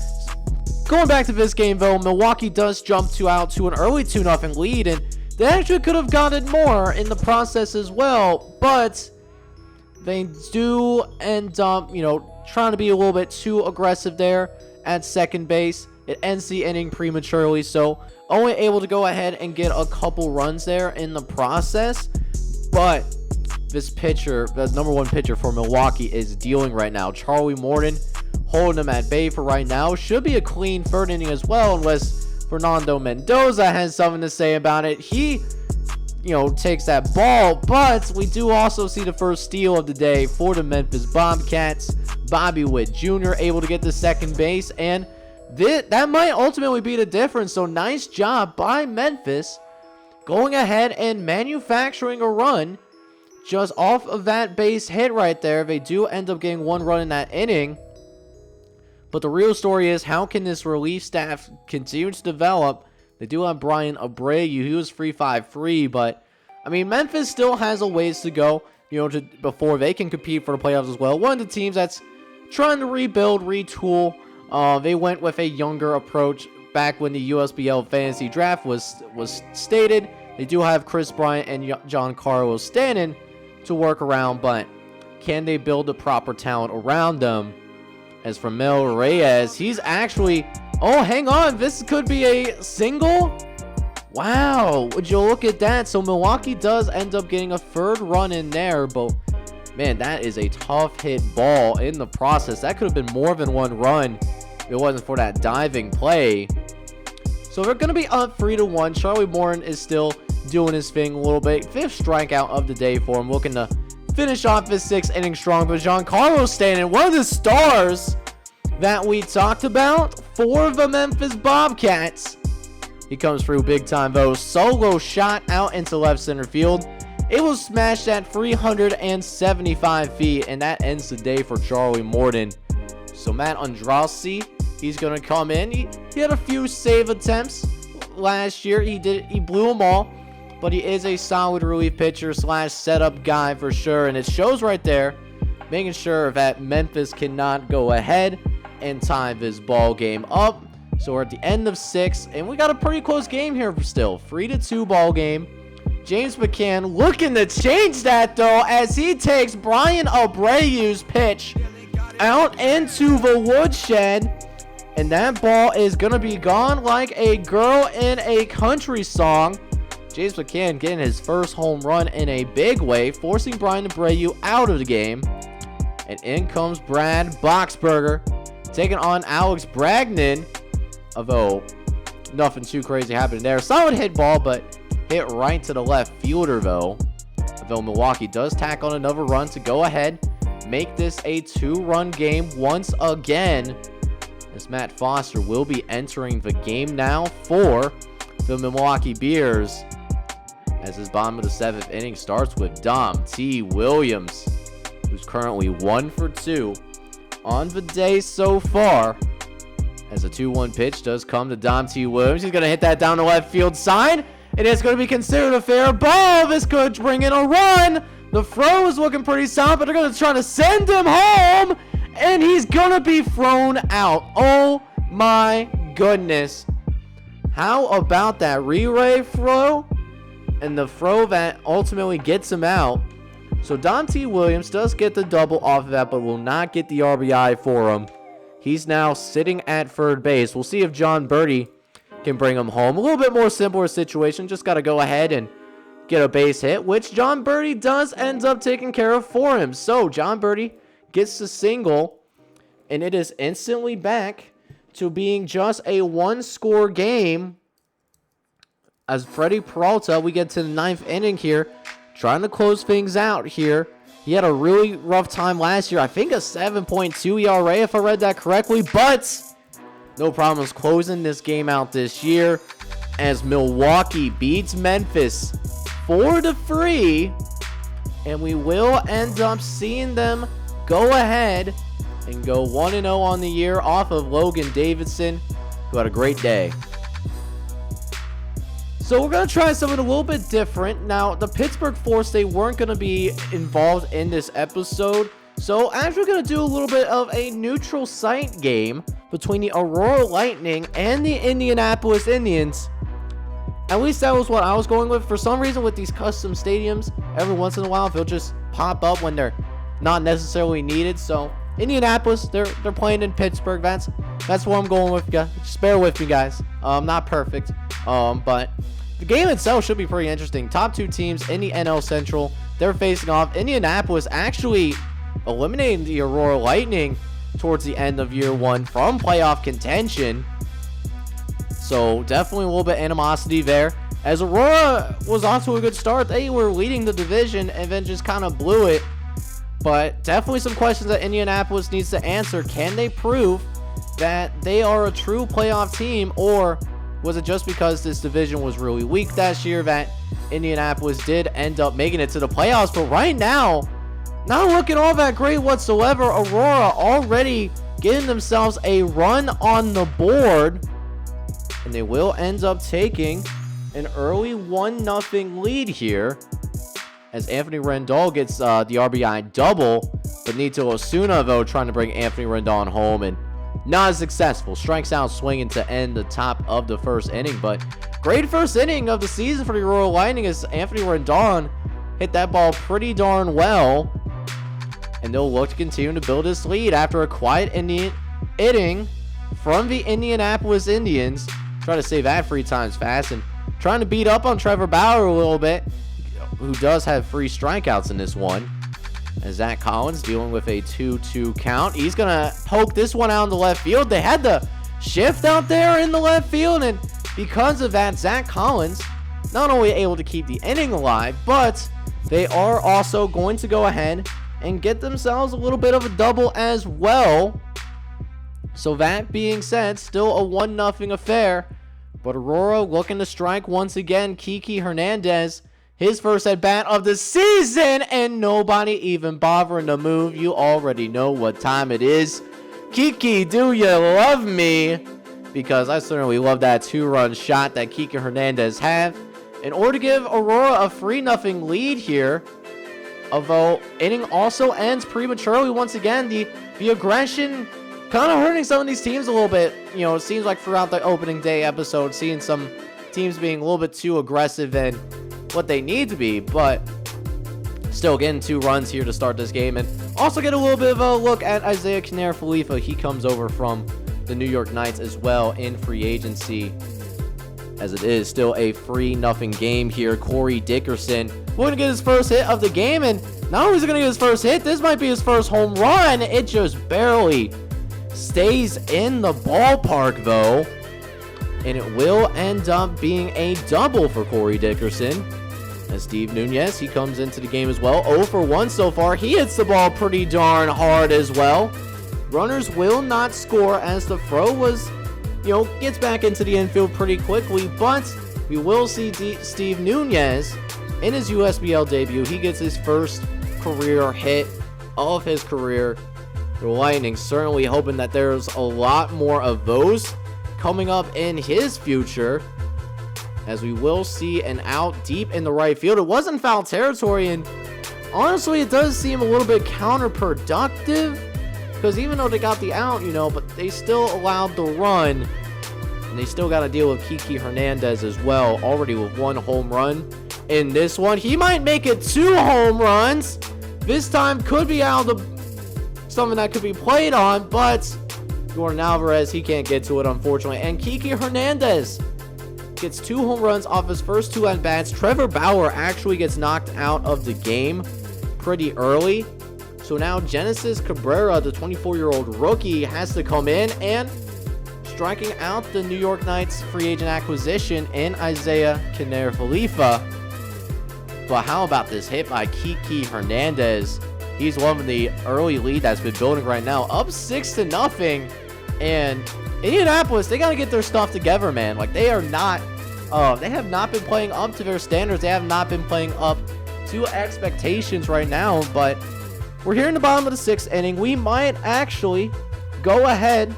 A: going back to this game, though, Milwaukee does jump out to an early 2-0 lead, and they actually could have gotten more in the process as well, but they do end up, trying to be a little bit too aggressive there at second base. It ends the inning prematurely, so only able to go ahead and get a couple runs there in the process. But this pitcher, the number one pitcher for Milwaukee, is dealing right now. Charlie Morton holding him at bay for right now. Should be a clean third inning as well, unless Fernando Mendoza has something to say about it. He, takes that ball, but we do also see the first steal of the day for the Memphis Bobcats. Bobby Witt Jr. able to get to second base, and that might ultimately be the difference. So nice job by Memphis going ahead and manufacturing a run just off of that base hit right there. They do end up getting one run in that inning. But the real story is, how can this relief staff continue to develop? They do have Brian Abreu. He was 3.53, but Memphis still has a ways to go, before they can compete for the playoffs as well. One of the teams that's trying to rebuild, retool. They went with a younger approach back when the USBL fantasy draft was stated. They do have Chris Bryant and Giancarlo Stanton to work around, but can they build the proper talent around them? As for Mel Reyes, he's actually... Oh, hang on. This could be a single? Wow. Would you look at that? So Milwaukee does end up getting a third run in there, but man, that is a tough hit ball in the process. That could have been more than one run if it wasn't for that diving play. So they're going to be up 3-1. Charlie Morton is still doing his thing a little bit. Fifth strikeout of the day for him, looking to finish off his sixth inning strong. But Giancarlo Stanton, one of the stars that we talked about for the Memphis Bobcats. He comes through big time though. Solo shot out into left center field. It was smashed at 375 feet, and that ends the day for Charlie Morton. So Matt Andrassi, he's going to come in. He had a few save attempts last year. He blew them all. But he is a solid relief pitcher / setup guy for sure. And it shows right there, making sure that Memphis cannot go ahead and tie this ball game up. So we're at the end of 6, and we got a pretty close game here still. 3-2 ball game. James McCann looking to change that though, as he takes Brian Abreu's pitch out into the woodshed. And that ball is going to be gone like a girl in a country song. James McCann getting his first home run in a big way, forcing Brian Abreu out of the game. And in comes Brad Boxberger, taking on Alex Bragnon. Although, nothing too crazy happening there. Solid hit ball, but hit right to the left fielder, though. Although Milwaukee does tack on another run to go ahead, make this a 2-run game once again. As Matt Foster will be entering the game now for the Milwaukee Bears. As his bottom of the 7th inning starts with Dom T. Williams, who's currently 1 for 2 on the day so far. As a 2-1 pitch does come to Dom T. Williams. He's going to hit that down the left field side. It is going to be considered a fair ball. This could bring in a run. The throw is looking pretty solid, but they're going to try to send him home. And he's going to be thrown out. Oh my goodness. How about that relay throw? And the throw that ultimately gets him out. So Dom T. Williams does get the double off of that, but will not get the RBI for him. He's now sitting at third base. We'll see if John Birdie can bring him home. A little bit more simpler situation. Just got to go ahead and get a base hit, which John Birdie does end up taking care of for him. So John Birdie gets the single, and it is instantly back to being just a 1-score game. as Freddie Peralta, we get to the 9th inning here, trying to close things out here. He had a really rough time last year. I think a 7.2 ERA, if I read that correctly. But no problems closing this game out this year as Milwaukee beats Memphis 4-3. And we will end up seeing them go ahead and go 1-0 on the year off of Logan Davidson, who had a great day. So we're going to try something a little bit different. Now, the Pittsburgh Force, they weren't going to be involved in this episode. So I'm actually going to do a little bit of a neutral site game between the Aurora Lightning and the Indianapolis Indians. At least that was what I was going with. For some reason, with these custom stadiums, every once in a while, they'll just pop up when they're not necessarily needed. So Indianapolis, they're playing in Pittsburgh. That's what I'm going with. Just bear with me, guys. Not perfect. But the game itself should be pretty interesting. Top two teams in the NL Central, they're facing off. Indianapolis actually eliminating the Aurora Lightning towards the end of year one from playoff contention. So definitely a little bit of animosity there. As Aurora was off to a good start, they were leading the division and then just kind of blew it. But definitely some questions that Indianapolis needs to answer. Can they prove that they are a true playoff team, or was it just because this division was really weak last year that Indianapolis did end up making it to the playoffs? But right now, not looking all that great whatsoever. Aurora already getting themselves a run on the board, and they will end up taking an early 1-0 lead here as Anthony Rendon gets the RBI double. Benito Osuna, though, trying to bring Anthony Rendon home and not as successful. Strikes out swinging to end the top of the first inning. But great first inning of the season for the Aurora Lightning as Anthony Rendon hit that ball pretty darn well. And they'll look to continue to build this lead after a quiet inning from the Indianapolis Indians. Try to save that 3 times fast and trying to beat up on Trevor Bauer a little bit, who does have 3 strikeouts in this one. As Zach Collins dealing with a 2-2 count. He's going to poke this one out in the left field. They had the shift out there in the left field, and because of that, Zach Collins not only able to keep the inning alive, but they are also going to go ahead and get themselves a little bit of a double as well. So that being said, still a 1-0 affair, but Aurora looking to strike once again. Kiki Hernandez, his first at bat of the season, and nobody even bothering to move. You already know what time it is. Kiki, do you love me? Because I certainly love that 2-run shot that Kiki Hernandez had in order to give Aurora a 3-0 lead here. Although inning also ends prematurely once again. The aggression kind of hurting some of these teams a little bit. You know, it seems like throughout the opening day episode, seeing some teams being a little bit too aggressive than what they need to be, but still getting 2 runs here to start this game. And also get a little bit of a look at Isaiah Canera-Falifa. He comes over from the New York Knights as well in free agency, as it is still a 3-0 game here. Corey Dickerson going to get his first hit of the game, and not only is he going to get his first hit, this might be his first home run. It just barely stays in the ballpark though, and it will end up being a double for Corey Dickerson. As Steve Nunez, he comes into the game as well. 0 for 1 so far. He hits the ball pretty darn hard as well. Runners will not score as the throw was, gets back into the infield pretty quickly, but we will see Steve Nunez in his USBL debut. He gets his first career hit of his career. The Lightning certainly hoping that there's a lot more of those coming up in his future, as we will see an out deep in the right field. It wasn't foul territory, and honestly, it does seem a little bit counterproductive, because even though they got the out, but they still allowed the run, and they still got to deal with Kiki Hernandez as well, already with 1 home run in this one. He might make it 2 home runs. This time could be out of something that could be played on, but Jordan Alvarez, he can't get to it, unfortunately. And Kiki Hernandez gets 2 home runs off his first 2 at-bats. Trevor Bauer actually gets knocked out of the game pretty early. So now Genesis Cabrera, the 24-year-old rookie, has to come in and striking out the New York Knights free agent acquisition in Isaiah Kiner-Falefa. But how about this hit by Kiki Hernandez? He's one of the early lead that's been building right now, up 6-0. And Indianapolis, they got to get their stuff together, man. Like, they have not been playing up to their standards. They have not been playing up to expectations right now. But we're here in the bottom of the 6th inning. We might actually go ahead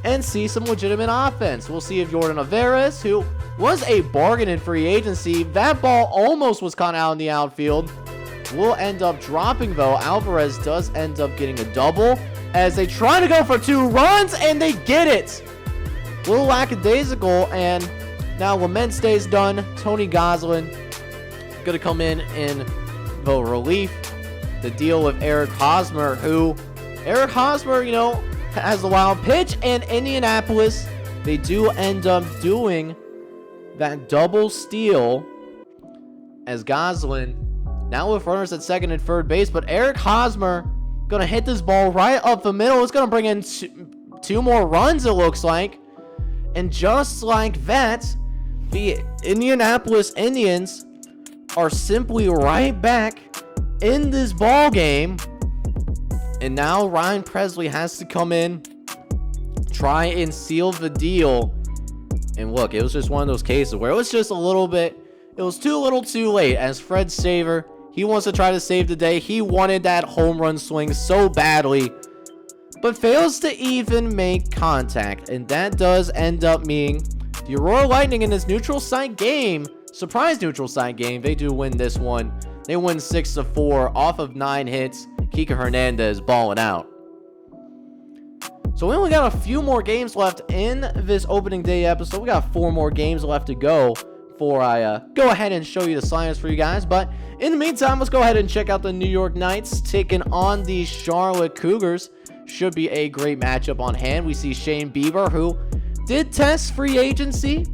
A: and see some legitimate offense. We'll see if Jordan Alvarez, who was a bargain in free agency, that ball almost was caught out in the outfield, will end up dropping, though. Alvarez does end up getting a double as they try to go for 2 runs, and they get it. A little lackadaisical, and now Lement stays done. Tony Gonsolin going to come in the relief to deal with Eric Hosmer, Eric Hosmer, has the wild pitch, and Indianapolis, they do end up doing that double steal as Gonsolin now with runners at second and third base, but Eric Hosmer gonna hit this ball right up the middle. It's gonna bring in two more runs, it looks like. And just like that, the Indianapolis Indians are simply right back in this ball game. And now Ryan Presley has to come in, try and seal the deal. And look, it was just one of those cases where it was just a little bit, it was too little too late, as Fred Saver, he wants to try to save the day. He wanted that home run swing so badly, but fails to even make contact. And that does end up meaning the Aurora Lightning in this neutral site game, surprise neutral site game, they do win this one. They win 6-4 off of 9 hits. Kike Hernandez balling out. So we only got a few more games left in this opening day episode. We got 4 more games left to go before I go ahead and show you the science for you guys. But in the meantime, let's go ahead and check out the New York Knights taking on the Charlotte Cougars. Should be a great matchup on hand. We see Shane Bieber, who did test free agency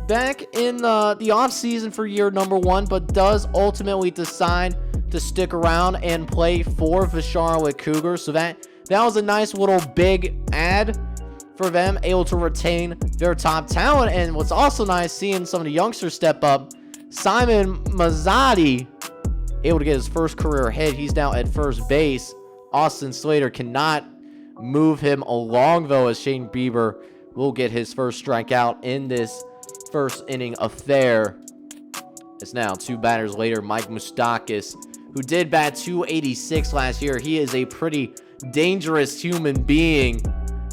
A: back in the offseason for year number 1, but does ultimately decide to stick around and play for the Charlotte Cougars. So that was a nice little big add for them, able to retain their top talent. And what's also nice, seeing some of the youngsters step up. Simon Mazzotti able to get his first career hit. He's now at first base. Austin Slater cannot move him along, though, as Shane Bieber will get his first strikeout in this first inning affair. It's now 2 batters later. Mike Moustakas, who did bat .286 last year. He is a pretty dangerous human being.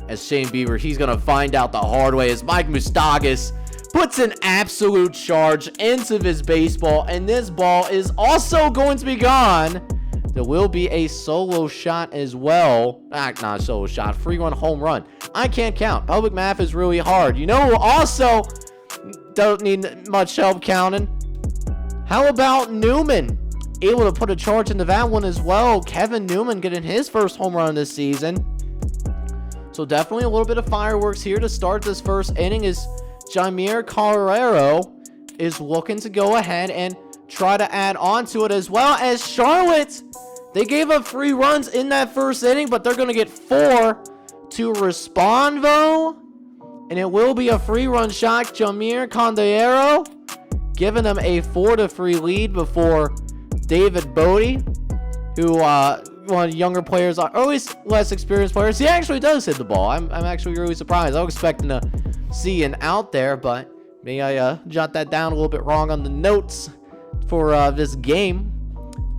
A: As Shane Bieber, he's going to find out the hard way as Mike Moustakas puts an absolute charge into this baseball. And this ball is also going to be gone. There will be a solo shot as well. Not a solo shot, 3-run home run. I can't count. Public math is really hard. You know who also don't need much help counting? How about Newman? Able to put a charge into that one as well. Kevin Newman getting his first home run this season. So definitely a little bit of fireworks here to start this first inning, as Jaimier Carrero is looking to go ahead and try to add on to it, as well as Charlotte. They gave up 3 runs in that first inning, but they're going to get 4 to respond, though. And it will be a 3-run shot. Jaimier Carrero giving them a 4-3 lead before David Bodie, who one of the younger players, or at least less experienced players, he actually does hit the ball. I'm actually really surprised. I was expecting to see an out there, but maybe I jot that down a little bit wrong on the notes for this game,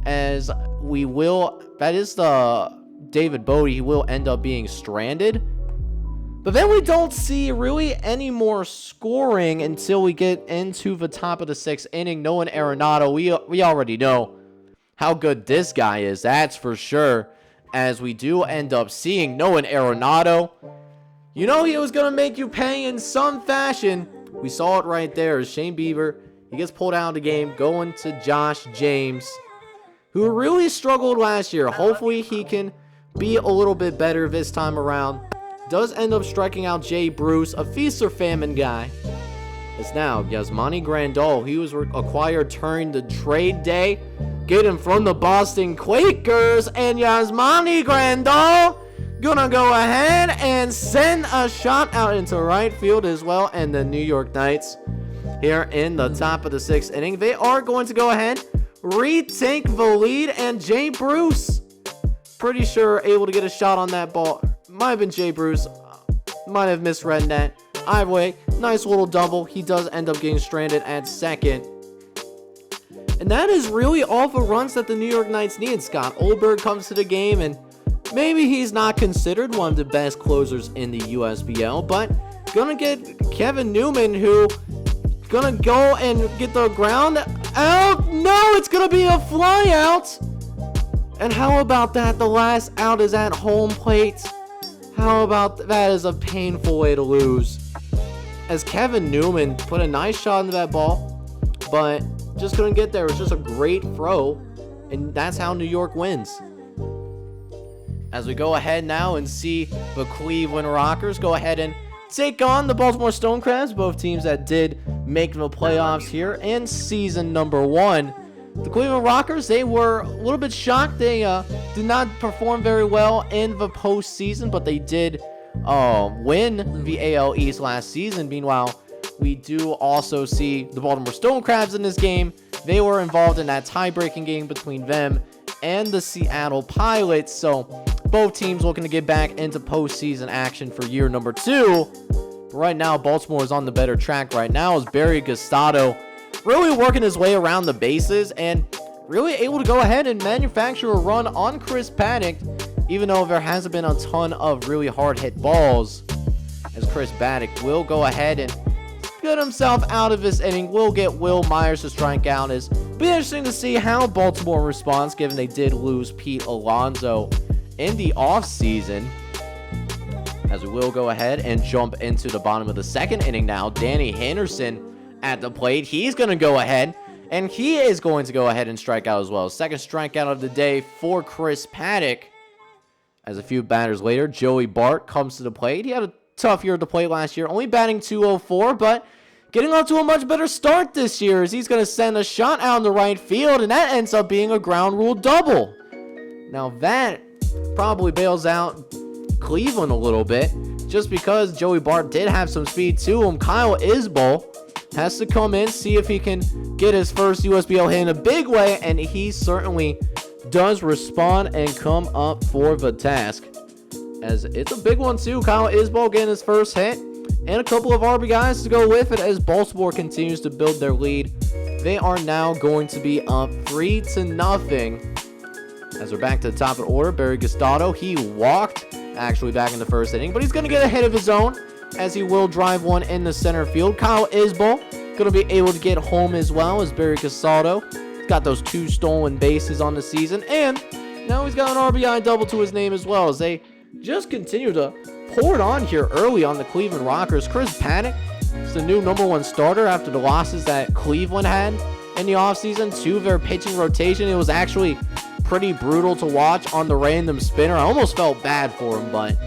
A: as we will, that is the David Bodie, he will end up being stranded. But then we don't see really any more scoring until we get into the top of the 6th inning. Nolan Arenado, we already know how good this guy is, that's for sure, as we do end up seeing Nolan Arenado. You know he was going to make you pay in some fashion. We saw it right there as Shane Bieber, he gets pulled out of the game, going to Josh James, who really struggled last year. Hopefully he can be a little bit better this time around. Does end up striking out Jay Bruce, a feast or famine guy. It's now Yasmani Grandal. He was acquired during the trade day. Get him from the Boston Quakers. And Yasmani Grandal gonna go ahead and send a shot out into right field as well. And the New York Knights here in the top of the 6th inning, they are going to go ahead, retake the lead. And Jay Bruce, pretty sure able to get a shot on that ball. Might have been Jay Bruce. Might have misread that. Either way, nice little double. He does end up getting stranded at second. And that is really all the runs that the New York Knights need. Scott Ohlberg comes to the game, and maybe he's not considered one of the best closers in the USBL, but gonna get Kevin Newman, who gonna go and get the ground out. No, it's gonna be a fly out. And how about that? The last out is at home plate. How about that is a painful way to lose. As Kevin Newman put a nice shot into that ball, but just couldn't get there. It was just a great throw, and that's how New York wins. As we go ahead now and see the Cleveland Rockers go ahead and take on the Baltimore Stone Crabs, both teams that did make the playoffs here in season number 1. The Cleveland Rockers, they were a little bit shocked. They did not perform very well in the postseason, but they did win the AL East last season. Meanwhile, we do also see the Baltimore Stone Crabs in this game. They were involved in that tie-breaking game between them and the Seattle Pilots. So both teams looking to get back into postseason action for year number 2. But right now, Baltimore is on the better track right now as Barry Gustato really working his way around the bases and really able to go ahead and manufacture a run on Chris Paddock, even though there hasn't been a ton of really hard hit balls. As Chris Paddock will go ahead and get himself out of this inning. We'll get Will Myers to strike out. It'll be interesting to see how Baltimore responds, given they did lose Pete Alonso in the offseason. As we will go ahead and jump into the bottom of the 2nd inning now. Danny Henderson at the plate. He's going to go ahead, and he is going to go ahead and strike out as well. 2nd strikeout of the day for Chris Paddock. As a few batters later, Joey Bart comes to the plate. He had a tough year at the plate last year, only batting .204, but getting off to a much better start this year as he's going to send a shot out in the right field, and that ends up being a ground rule double. Now that probably bails out Cleveland a little bit, just because Joey Bart did have some speed to him. Kyle Isbell has to come in, see if he can get his first USBL hit in a big way, and he certainly does respond and come up for the task. As it's a big one too. Kyle Isbell getting his first hit and a couple of RBIs to go with it as Baltimore continues to build their lead. They are now going to be up 3-0. As we're back to the top of the order, Barry Gustato, he walked actually back in the 1st inning, but he's going to get a hit of his own as he will drive one in the center field. Kyle Isbell going to be able to get home as well as Barry Gustato. He's got those 2 stolen bases on the season, and now he's got an RBI double to his name as well as they just continue to pour it on here early on the Cleveland Rockers. Chris Paddock is the new #1 starter after the losses that Cleveland had in the offseason to their pitching rotation. It was actually pretty brutal to watch on the random spinner. I almost felt bad for him, but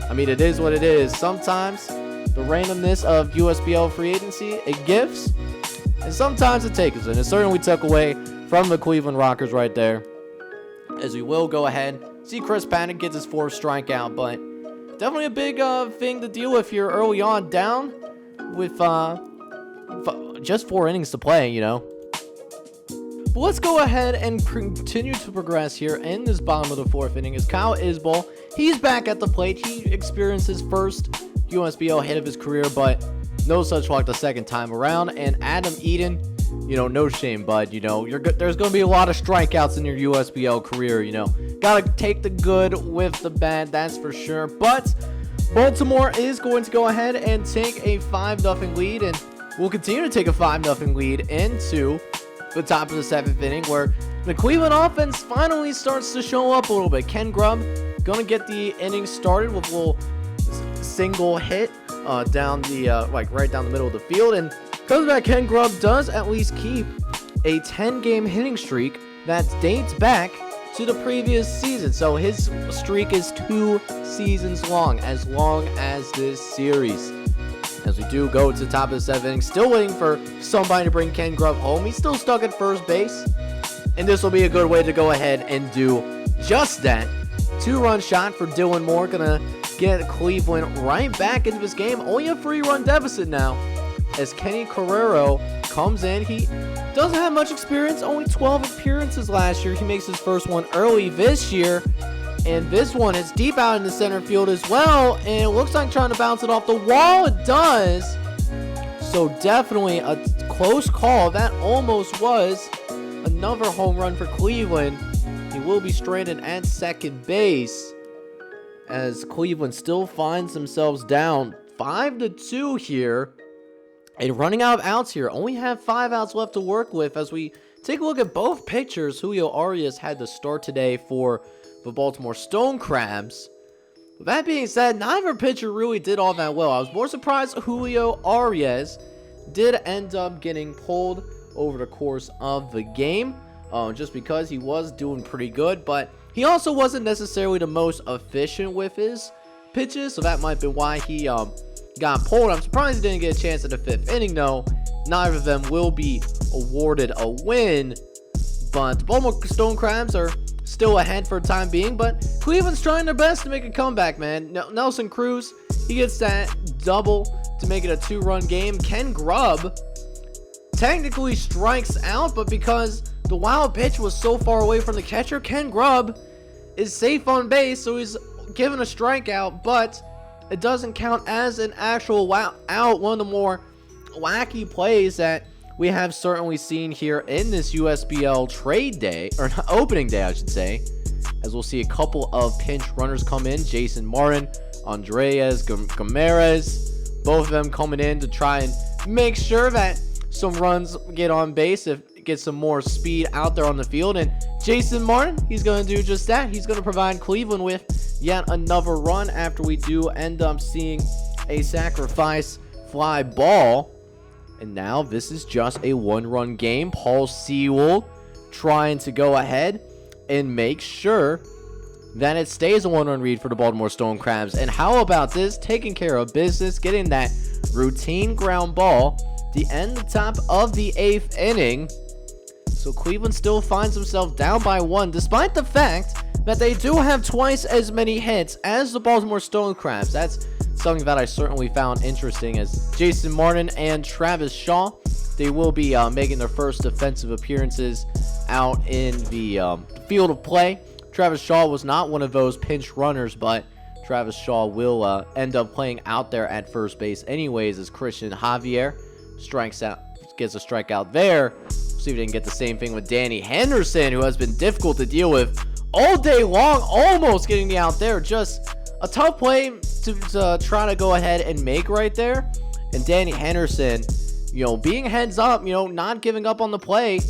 A: I mean, it is what it is. Sometimes the randomness of USBL free agency, it gives, and sometimes it takes, and it certainly took away from the Cleveland Rockers right there. As we will go ahead, see Chris Paddock gets his 4th strikeout, but definitely a big thing to deal with here early on, down with just 4 innings to play, you know. But let's go ahead and continue to progress here in this bottom of the 4th inning as Kyle Isbell, he's back at the plate. He experienced his first USBL hit of his career, but no such luck the 2nd time around. And Adam Eden, you know, no shame, bud. You know, there's going to be a lot of strikeouts in your USBL career, you know. Got to take the good with the bad, that's for sure. But Baltimore is going to go ahead and take a 5-0 lead, and will continue to take a 5-0 lead into the top of the 7th inning, where the Cleveland offense finally starts to show up a little bit. Ken Grubb going to get the inning started with a little single hit down the right down the middle of the field, and because of that, Ken Grubb does at least keep a 10-game hitting streak that dates back to the previous season. So his streak is 2 seasons long as this series. As we do go to the top of the 7th inning, still waiting for somebody to bring Ken Grubb home. He's still stuck at first base, and this will be a good way to go ahead and do just that. 2-run shot for Dylan Moore. Gonna get Cleveland right back into this game. Only a 3-run deficit now as Kenny Carrero comes in. He doesn't have much experience, only 12 appearances last year. He makes his first one early this year. And this one is deep out in the center field as well. And it looks like trying to bounce it off the wall. It does. So definitely a close call. That almost was another home run for Cleveland. He will be stranded at second base as Cleveland still finds themselves down 5-2 here. And running out of outs here. Only have 5 outs left to work with as we take a look at both pitchers. Julio Arias had to start today for the Baltimore Stone Crabs. With that being said, neither pitcher really did all that well. I was more surprised Julio Arias did end up getting pulled over the course of the game. Just because he was doing pretty good. But he also wasn't necessarily the most efficient with his pitches. So that might be why he got pulled. I'm surprised he didn't get a chance at the 5th inning though. Neither of them will be awarded a win. But the Baltimore Stone Crabs are still ahead for the time being, but Cleveland's trying their best to make a comeback, man. Nelson Cruz, he gets that double to make it a 2-run game. Ken Grubb technically strikes out, but because the wild pitch was so far away from the catcher, Ken Grubb is safe on base, so he's given a strikeout, but it doesn't count as an actual out. One of the more wacky plays that we have certainly seen here in this USBL trade day, or opening day, I should say, as we'll see a couple of pinch runners come in. Jason Martin, Andreas Gamarez, both of them coming in to try and make sure that some runs get on base, get some more speed out there on the field. And Jason Martin, he's going to do just that. He's going to provide Cleveland with yet another run after we do end up seeing a sacrifice fly ball. And now this is just a 1-run game. Paul Sewell trying to go ahead and make sure that it stays a 1-run lead for the Baltimore Stone Crabs. And how about this? Taking care of business, getting that routine ground ball, the top of the 8th inning. So Cleveland still finds himself down by 1, despite the fact that they do have twice as many hits as the Baltimore Stone Crabs. That's something that I certainly found interesting, as Jason Martin and Travis Shaw, they will be making their first defensive appearances out in the field of play. Travis Shaw was not one of those pinch runners, but Travis Shaw will end up playing out there at first base anyways, as Christian Javier gets a strikeout there. See if they can get the same thing with Danny Henderson, who has been difficult to deal with all day long, almost getting the out there. Just a tough play to try to go ahead and make right there. And Danny Henderson, being heads up, not giving up on the play,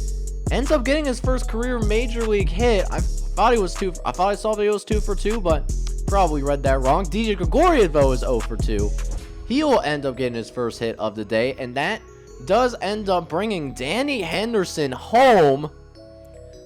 A: ends up getting his first career major league hit. I thought I saw that he was 2 for 2, but probably read that wrong. DJ Gregorian, though, is 0 for 2. He'll end up getting his first hit of the day, and that does end up bringing Danny Henderson home.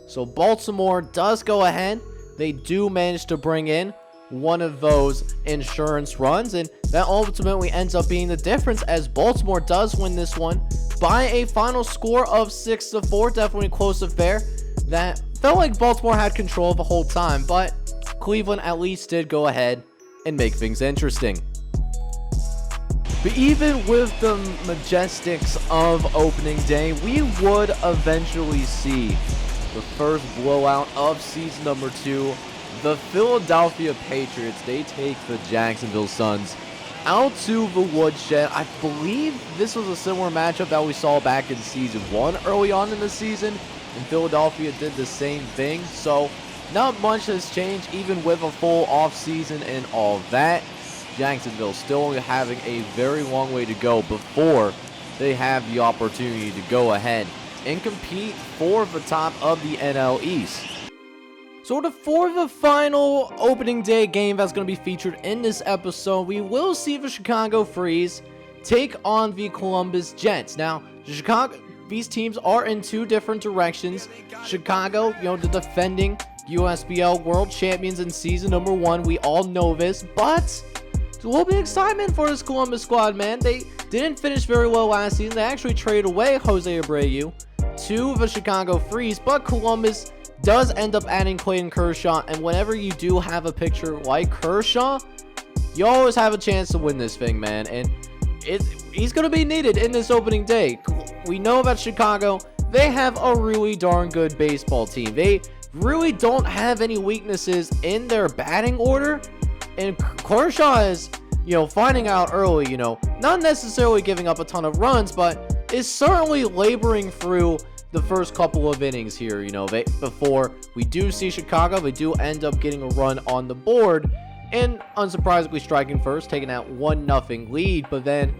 A: So Baltimore does go ahead. They do manage to bring in one of those insurance runs, and that ultimately ends up being the difference, as Baltimore does win this one by a final score of 6-4. Definitely close affair that felt like Baltimore had control the whole time, but Cleveland at least did go ahead and make things interesting. But even with the majestics of opening day, we would eventually see the first blowout of season number 2. The Philadelphia Patriots, they take the Jacksonville Suns out to the woodshed. I believe this was a similar matchup that we saw back in season 1 early on in the season, and Philadelphia did the same thing. So not much has changed, even with a full off season and all that. Jacksonville still having a very long way to go before they have the opportunity to go ahead and compete for the top of the NL East. So for the final opening day game that's going to be featured in this episode, we will see the Chicago Freeze take on the Columbus Jets. Now, these teams are in 2 different directions. Chicago, the defending USBL World Champions in season number 1. We all know this, but there's a little bit of excitement for this Columbus squad, man. They didn't finish very well last season. They actually traded away Jose Abreu to the Chicago Freeze, but Columbus does end up adding Clayton Kershaw, and whenever you do have a pitcher like Kershaw, you always have a chance to win this thing, man. And he's going to be needed in this opening day. We know about Chicago. They have a really darn good baseball team. They really don't have any weaknesses in their batting order. And Kershaw is, finding out early, not necessarily giving up a ton of runs, but is certainly laboring through the first couple of innings here, before we do see Chicago. They do end up getting a run on the board and unsurprisingly striking first, taking that 1-0 lead. But then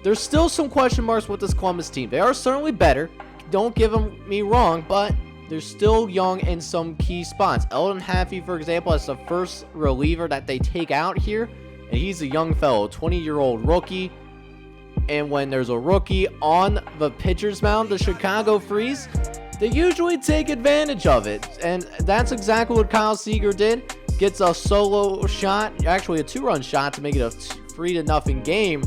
A: there's still some question marks with this Columbus team. They are certainly better, don't get me wrong, but they're still young in some key spots. Eldon Haffey, for example, is the first reliever that they take out here, and he's a young fellow, 20-year-old rookie. And when there's a rookie on the pitcher's mound, the Chicago Freeze, they usually take advantage of it. And that's exactly what Kyle Seager did. Gets a solo shot, actually a 2-run shot, to make it a 3-0 game.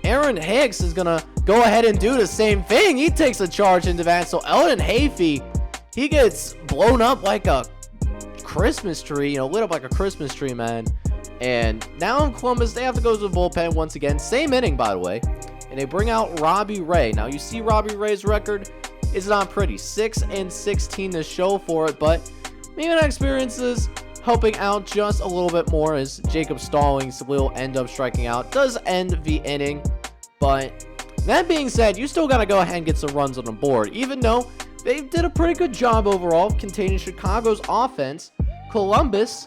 A: Aaron Hicks is going to go ahead and do the same thing. He takes a charge into that. So Eldon Haffey, he gets blown up like a Christmas tree, lit up like a Christmas tree, man. And now in Columbus, they have to go to the bullpen once again. Same inning, by the way. And they bring out Robbie Ray. Now, you see Robbie Ray's record. It's not pretty. 6-16 to show for it. But maybe that experience is helping out just a little bit more, as Jacob Stallings will end up striking out. Does end the inning. But that being said, you still got to go ahead and get some runs on the board. Even though they did a pretty good job overall containing Chicago's offense, Columbus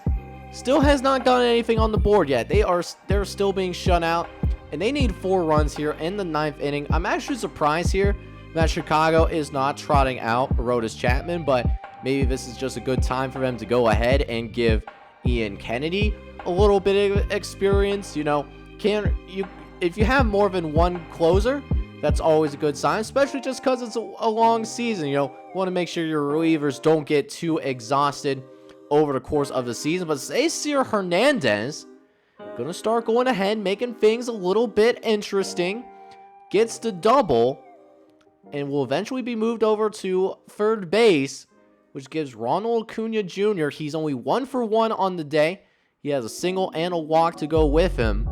A: still has not gotten anything on the board yet. They're still being shut out, and they need 4 runs here in the 9th inning. I'm actually surprised here that Chicago is not trotting out Aroldis Chapman, but maybe this is just a good time for them to go ahead and give Ian Kennedy a little bit of experience. If you have more than one closer, that's always a good sign, especially just because it's a long season. You want to make sure your relievers don't get too exhausted over the course of the season. But Cesar Hernandez going to start going ahead, making things a little bit interesting. Gets the double and will eventually be moved over to third base, which gives Ronald Acuna Jr. He's only 1 for 1 on the day. He has a single and a walk to go with him.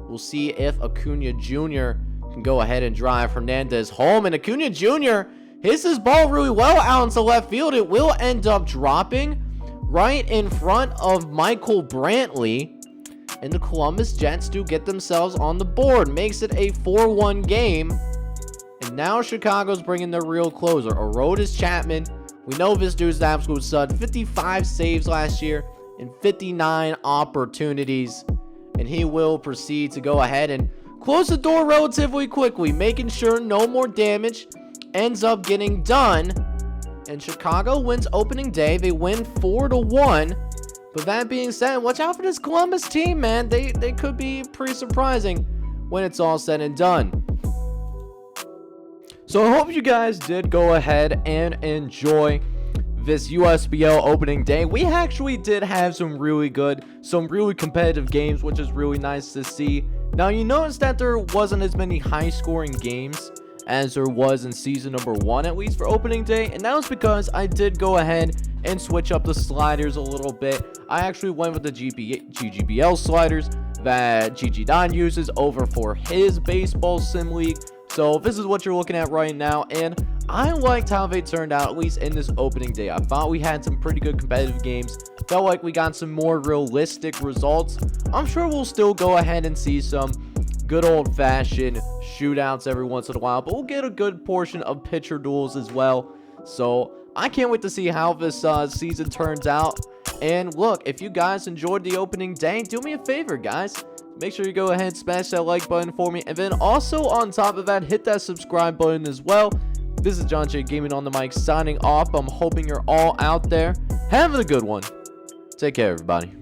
A: We'll see if Acuna Jr. can go ahead and drive Hernandez home. And Acuna Jr. hits his ball really well out into left field. It will end up dropping right in front of Michael Brantley. And the Columbus Jets do get themselves on the board. Makes it a 4-1 game. And now Chicago's bringing their real closer, Aroldis Chapman. We know this dude's an absolute stud. 55 saves last year in 59 opportunities. And he will proceed to go ahead and close the door relatively quickly, making sure no more damage ends up getting done. And Chicago wins opening day. They win 4-1. But that being said, watch out for this Columbus team, man. They could be pretty surprising when it's all said and done. So I hope you guys did go ahead and enjoy this USBL opening day. We actually did have some really competitive games, which is really nice to see. Now, you notice that there wasn't as many high-scoring games as there was in season number 1, at least for opening day, and that was because I did go ahead and switch up the sliders a little bit. I actually went with the GGBL sliders that GG9 uses over for his baseball sim league. So this is what you're looking at right now, and I liked how they turned out, at least in this opening day. I thought we had some pretty good competitive games. Felt like we got some more realistic results. I'm sure we'll still go ahead and see some good old-fashioned shootouts every once in a while, but we'll get a good portion of pitcher duels as well. So I can't wait to see how this season turns out. And look, if you guys enjoyed the opening day, do me a favor, guys. Make sure you go ahead and smash that like button for me. And then also on top of that, hit that subscribe button as well. This is JohnJake Gaming on the mic signing off. I'm hoping you're all out there having a good one. Take care, everybody.